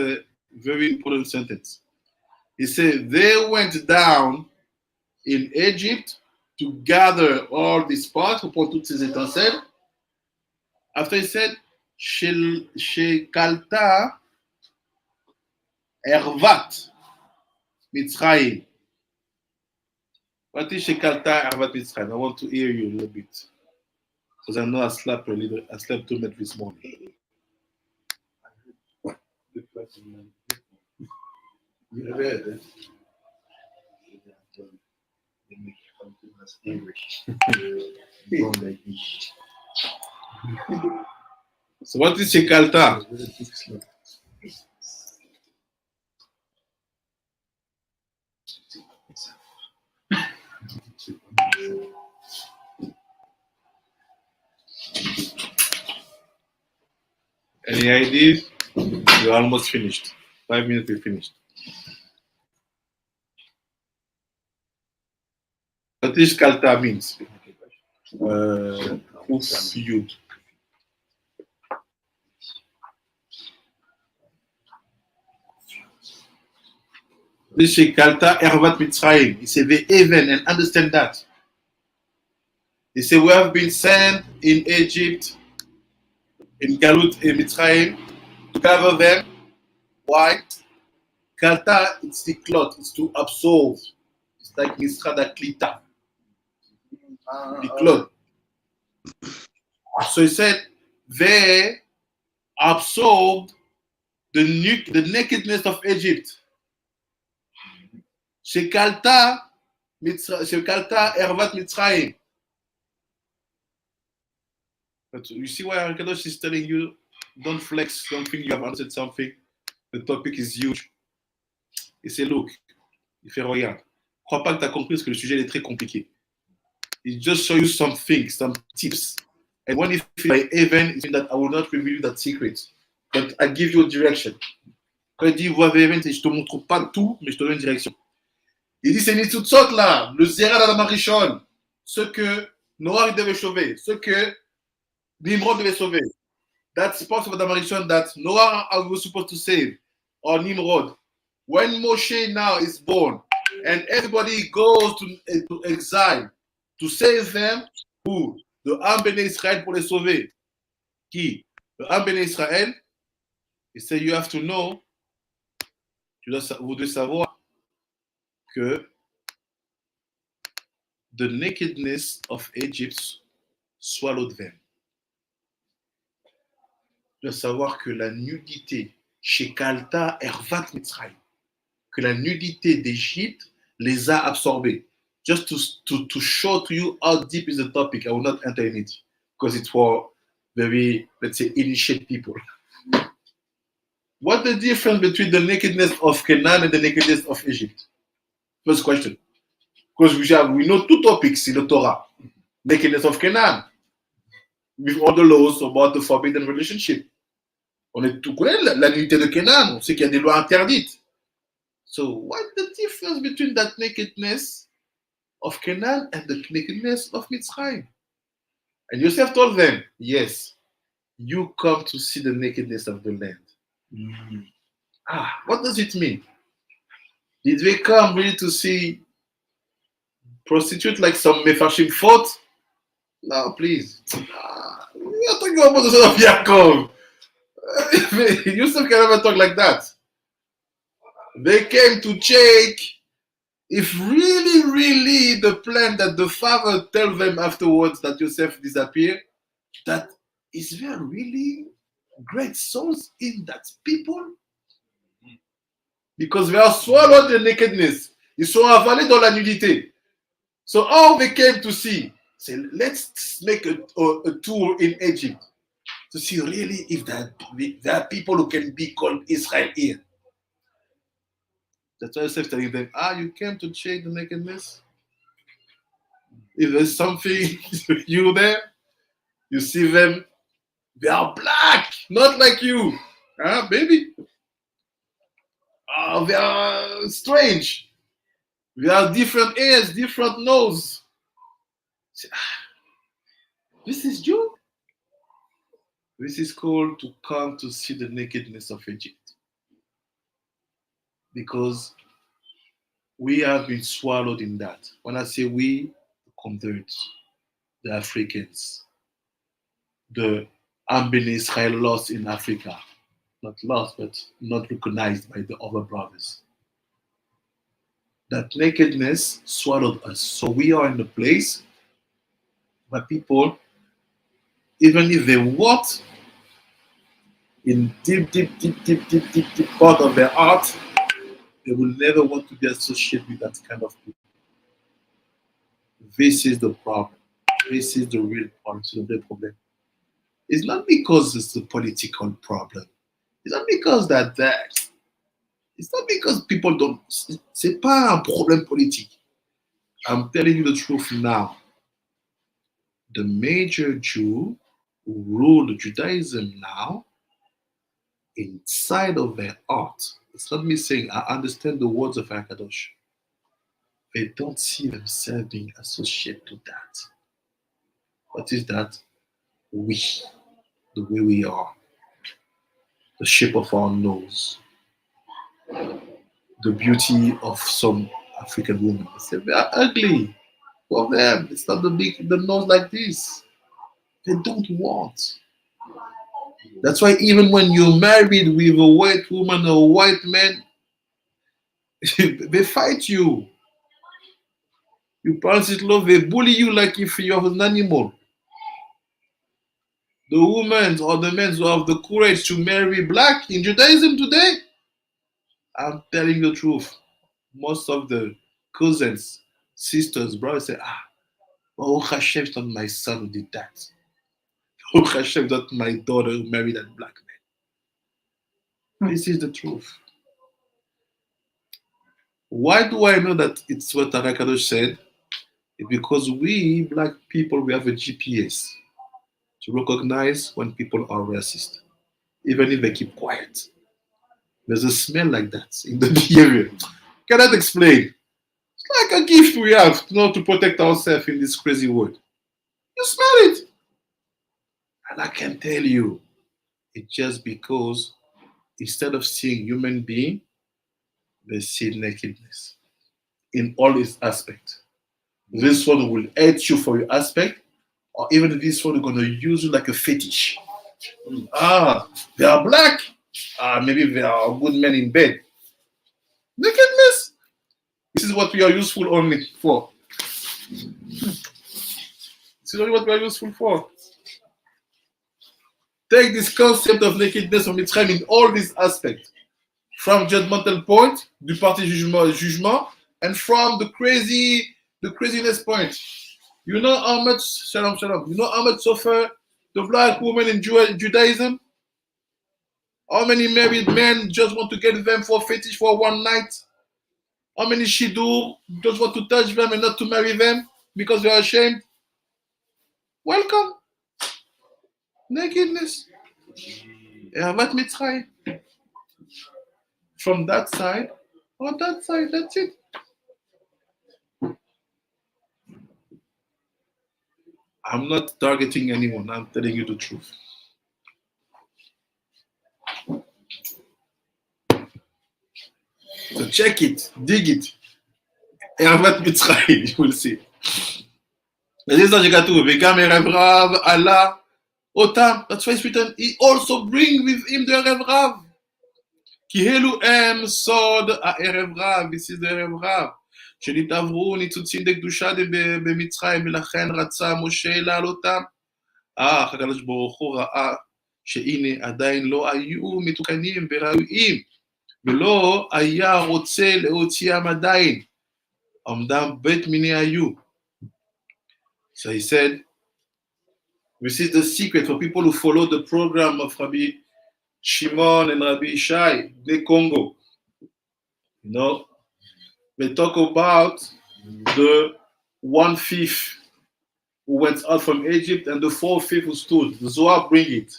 A: very important sentence. He said, they went down in Egypt to gather all these parts, pour toutes ces étincelles. After he said, Shekalta Ervat Mitzrayim. What is Shekalta Ervat Mitzrayim? I want to hear you a little bit. Because I know I slept too much this morning. So what is Shekalta? Any ideas? We're almost finished. 5 minutes, we're finished. What is Kalta means? Yud. This is Kalta Ervat Mitzrayim. He said, the even, and understand that. He said, we have been sent in Egypt, in Galut, in Mitzrayim, to gather them. Why? Kalta, it's the cloth, it's to absorb. It's like Misrada Klita. The cloth. So he said, they absorbed the nakedness of Egypt. Shekalta Ervat Mitzrayim. But you see why Kadosh is telling you, don't flex, don't think you have answered something. The topic is huge. Il fait, look, il fait, regarde, crois pas que tu as compris parce que le sujet est très compliqué. He just show you some things, some tips. And when you feel by even, it means that I will not reveal you that secret. But I give you a direction. Quand il dit, vois even, je te montre pas tout, mais je te donne une direction. Il dit, c'est une toute sorte là, le Zera d'Adam Rishon, ce que Noah devait sauver, ce que Nimrod devait sauver. That's part of Adam Rishon that Noah was supposed to save, or Nimrod. When Moshe now is born, and everybody goes to exile, to save them, who? The Am Bnei Israël pour les sauver. Qui? The Am Bnei Israël. Il say you have to know, vous devez savoir que the nakedness of Egypt swallowed them. Vous devez savoir que la nudité chez Kalta Ervat Mitzrayim, que la nudité d'Égypte les a absorbés. Just to show to you how deep is the topic, I will not enter in it because it's for very, let's say, initiate people. What's the difference between the nakedness of Canaan and the nakedness of Egypt? First question. Because we know two topics in the Torah. Nakedness of Canaan, with all the laws about the forbidden relationship. On est tout connaît la nudité de Canaan, on sait qu'il y a des lois interdites. So what's the difference between that nakedness of Canaan and the nakedness of Mitzrayim? And Yosef told them, yes, you come to see the nakedness of the land. What does it mean? Did they come really to see prostitute like some Mefarshim thought? No, please. We are talking about the son of Yaakov. Yosef can never talk like that. They came to check if really the plan that the father tell them afterwards that Yosef disappeared, that is there really great souls in that people? Because they are swallowed in nakedness. Ils sont avalés dans la nudité. So all they came to see, say, let's make a tour in Egypt to see really if there are people who can be called Israel here. That's why Joseph telling them, you came to check the nakedness? If there's something you there, you see them, they are black, not like you. Baby? They are strange. They are different ears, different nose. This is you? This is called to come to see the nakedness of Egypt. Because we have been swallowed in that. When I say we, the converts, the Africans, the Ambin Israel lost in Africa. Not lost, but not recognized by the other brothers. That nakedness swallowed us. So we are in the place where people, even if they want, in deep part of their heart, they will never want to be associated with that kind of people. This is the problem. This is the real problem. It's the real problem. It's not because it's a political problem. It's not because it's not because people don't. C'est pas un problème politique. I'm telling you the truth now. The major Jew who rule Judaism now, inside of their heart, it's not me saying I understand the words of Hakadosh. They don't see themselves being associated to that. What is that? We, the way we are, the shape of our nose, the beauty of some African women. They say they are ugly. For them, it's not the nose like this. They don't want. That's why even when you're married with a white woman or a white man, they fight you. You parents in love, they bully you like if you're an animal. The women or the men who have the courage to marry black in Judaism today, I'm telling the truth. Most of the cousins, sisters, brothers say, oh Hashem, not my son who did that. Oh Hashem, not my daughter who married that black man. This is the truth. Why do I know that it's what Tarakadosh said? It's because we, black people, we have a GPS to recognize when people are racist, even if they keep quiet. There's a smell like that in the behavior. Cannot explain. It's like a gift we have to protect ourselves in this crazy world. You smell it. And I can tell you, it's just because instead of seeing human being, they see nakedness in all its aspects. This one will hate you for your aspect, or even this one is going to use you like a fetish. They are black. Maybe they are good men in bed. Nakedness. This is what we are useful only for. This is only what we are useful for. Take this concept of nakedness from Mitzrayim in all these aspects. From judgmental point, du parti jugement, and from the craziness point. You know how much, shalom, you know how much suffer the black woman in Judaism? How many married men just want to get them for fetish for one night? How many shidur just want to touch them and not to marry them because they are ashamed? Welcome. Nakedness. Ahavat Mitzrayim. From that side or that side, that's it. I'm not targeting anyone. I'm telling you the truth. So check it, dig it. Ahavat Mitzrayim, you will see. That's why it's written, he also bring with him the Erev Rav. כי אלו הם סוד הערב רב, this is the ערב רב, שנתעברו ניצוצים דקדושה במצרים, ולכן רצה משה לעלותם. אך הקדוש ברוך הוא ראה שהנה עדיין לא היו מתוקנים וראויים, ולא היה רוצה להוציאם עדיין, עומדם בית מיני היו. So he said, this is the secret for people who follow the program of Rabbi Shimon and Rabbi Ishai, the Congo. You know, they talk about the 1/5 who went out from Egypt and the 4/5 who stood. The Zohar bring it.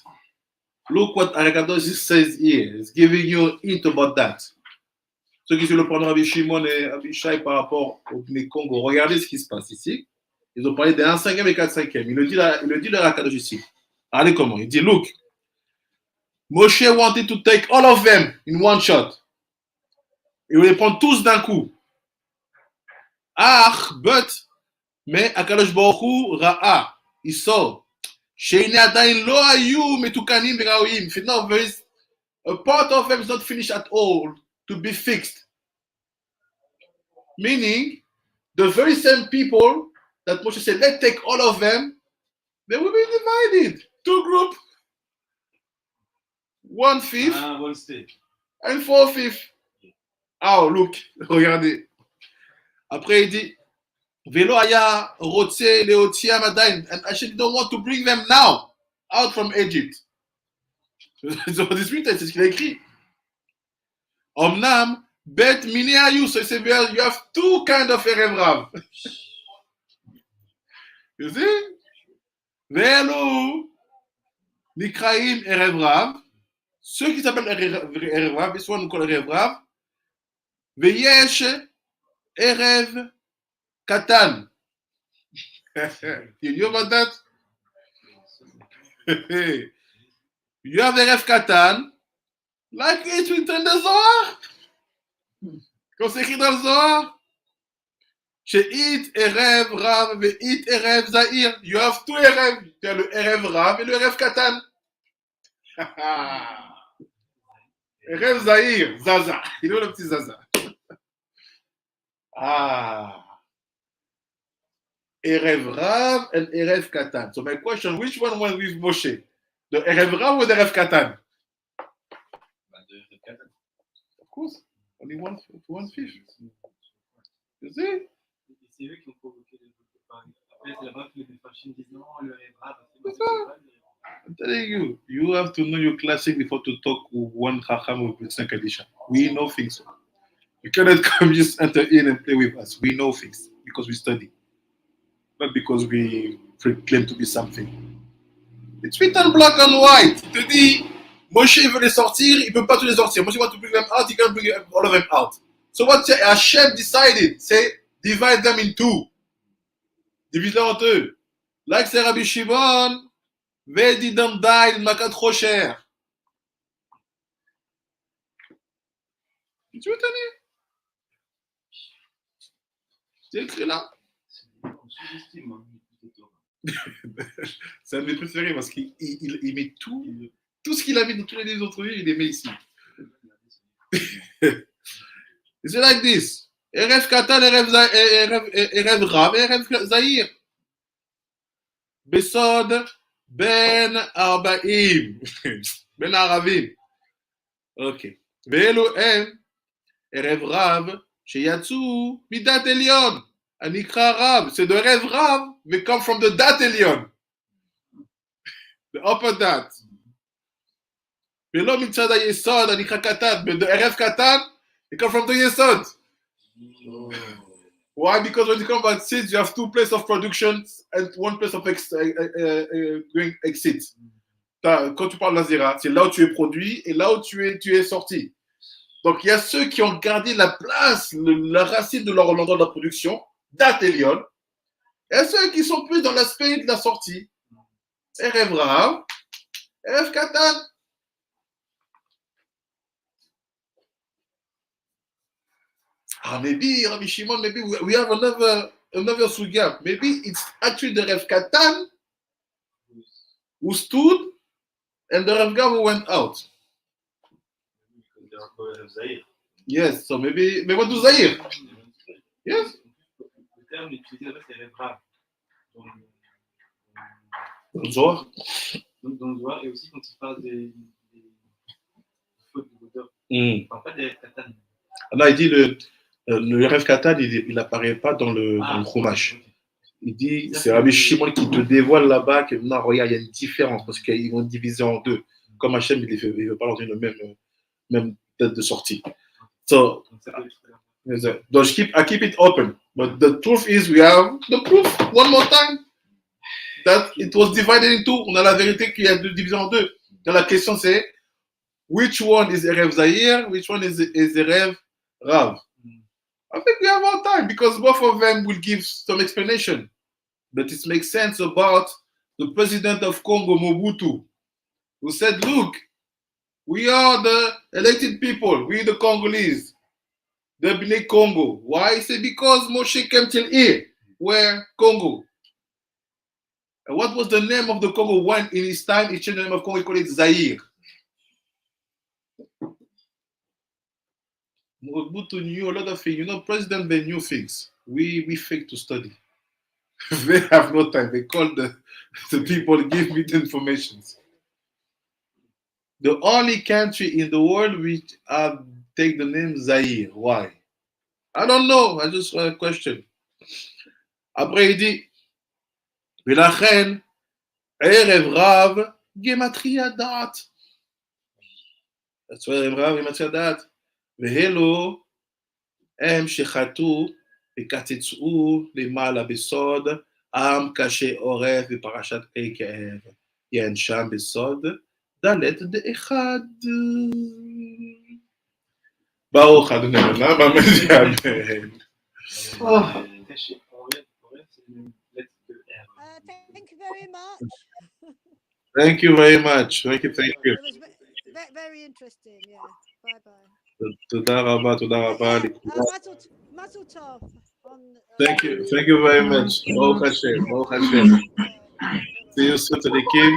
A: Look what Arakadosh says here. It's giving you a hint about that. Ceux qui suivent le prendre Rabbi Shimon et Rabbi Ishai par rapport au Congo, regardez ce qui se passe ici. Ils ont parlé des 1/5 et 4/5. Il le dit le Arakadosh ici. Regardez comment. Il dit, look, Moshe wanted to take all of them in one shot. Il voulait prendre tous d'un coup. Mais Akadosh Baruch Hu Ra'a, he saw. Sheine adayin lo hayu metukanim v'raoyim. If now there is a part of them is not finished at all to be fixed. Meaning, the very same people that Moshe said, let's take all of them, they will be divided. Two groups. 1/5 and 4/5. Oh, look, regardez. Après, il dit, Velo aya rotse leotia madain, and actually don't want to bring them now out from Egypt. So this written, c'est ce qu'il a écrit. Omnam bet mini ayu, so you have two kind of erev rav. You see? Velo nikraim erev rav. Ceux qui s'appellent erev rav, this one we call erev rav. Veyesh erev katan. You know about that? You have the erev katan, like it's written in the Zohar. Quand c'est écrit dans le Zohar, she'it erev rav ve'it erev zahir. You have two erev. Tu as le erev rav et le erev katan. Erev zahir, zaza. Il est le petit zaza. Erev Rav and Erev Katan. So my question, which one was with Moshe? The Erev Rav or the Erev Katan? Of course, only 1/5. You see?
B: C'est eux qui ont provoqué les Après, c'est là-bas que les Mefashim disent non, le Erev Rav,
A: I'm telling you, you have to know your classic before to talk with one Chacham with Mitzvah Kadisha. We know things. You cannot come just enter in and play with us. We know things because we study. Not because we claim to be something. It's written black and white. Il te dit, Moshe veut les sortir, il ne peut pas tous les sortir. Moshe want to bring them out, he can't bring all of them out. So what Hashem decided, say, divide them in two. Divise-les en deux. Like say Rabbi Shimon, they didn't die in Makat Rocher. It's written here. C'est écrit là. C'est un de mes préférés parce qu'il met tout ce qu'il a mis dans tous les autres livres, il les met ici. It's like this. Erev Katan, Erev Rav, Erev Zahir. Besod Ben Arbaim. Ben Aravim. Ok. Ve'elu em Erev Rav sheyatzu midat elyon. Anikra Rav. C'est de Erev Rav, mais come from the Dat elyon. The upper Dat. ולא מצד היסוד הנקרא קטן, but the ערב קטן, it comes from the יסוד. Why? Because when you come about seeds, you have two places of production and one place of going exit. Quand tu parles de la zera, c'est là où tu es produit et là où tu es sorti. Donc il y a ceux qui ont gardé la place, la racine de leur endroit de la production, d'Atelion, et ceux qui sont plus dans l'aspect de la sortie. Erev Rav, Erev Katan. Maybe, Rabbi Shimon, maybe we have another sugya. Maybe it's actually the Rev Katan who stood and the Rev Gav who went out. Yes, so maybe they went to Zaire. Yes.
B: Le terme utilisé là-bas, c'est Rev Rav.
A: Dans le Zohar.
B: Dans le Zohar, et aussi quand il parle des fautes de l'auteur.
A: Mm.
B: Il ne parle pas des Rev Katan.
A: Là, il dit le Rev Katan, il n'apparaît pas dans le Chumash. Il dit, c'est Rabbi Shimon qui te dévoile là-bas que non, regarde, il y a une différence parce qu'ils vont diviser en deux. Comme Hachem, il ne veut pas leur donner le même date de sortie. So, I keep it open. But the truth is, we have the proof, one more time, that it was divided in two. On a la vérité qu'il y a divisé en deux. Donc la question c'est, which one is Erev Zahir, which one is Erev Rav? I think we have all time because both of them will give some explanation. But it makes sense about the president of Congo, Mobutu, who said, look, we are the elected people, we the Congolese, the Bnei Congo. Why? He said, because Moshe came till here, where Congo. And what was the name of the Congo when in his time he changed the name of Congo, he called it Zaire. Mobutu knew a lot of things. You know, president, they knew things. We fake to study. They have no time. They call the people, give me the information. The only country in the world which take the name Zaire. Why? I don't know. I just want a question. Après, il dit, ולכן, ערב רב, גימטריה דעת. that's why ערב רב, גימטריה דעת. והלו, הם שחטאו וקצצו למעלה בסוד, עם קשה עורף בפרשת כאב. יען שם בסוד, דלת דאחד. ברוך אדוני עולם, אמן.
C: Thank you very much.
A: Thank you very much. Thank you.
C: It was very interesting. Yeah. Bye bye.
A: תודה רבה.
C: Mazel tov.
A: Thank you very much. Baruch Hashem. See you soon to the king.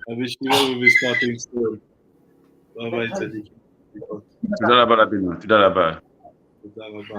A: I wish you will be starting soon. Bye bye, Tzadik.
D: תודה רבה רבינו, תודה רבה.
A: תודה רבה.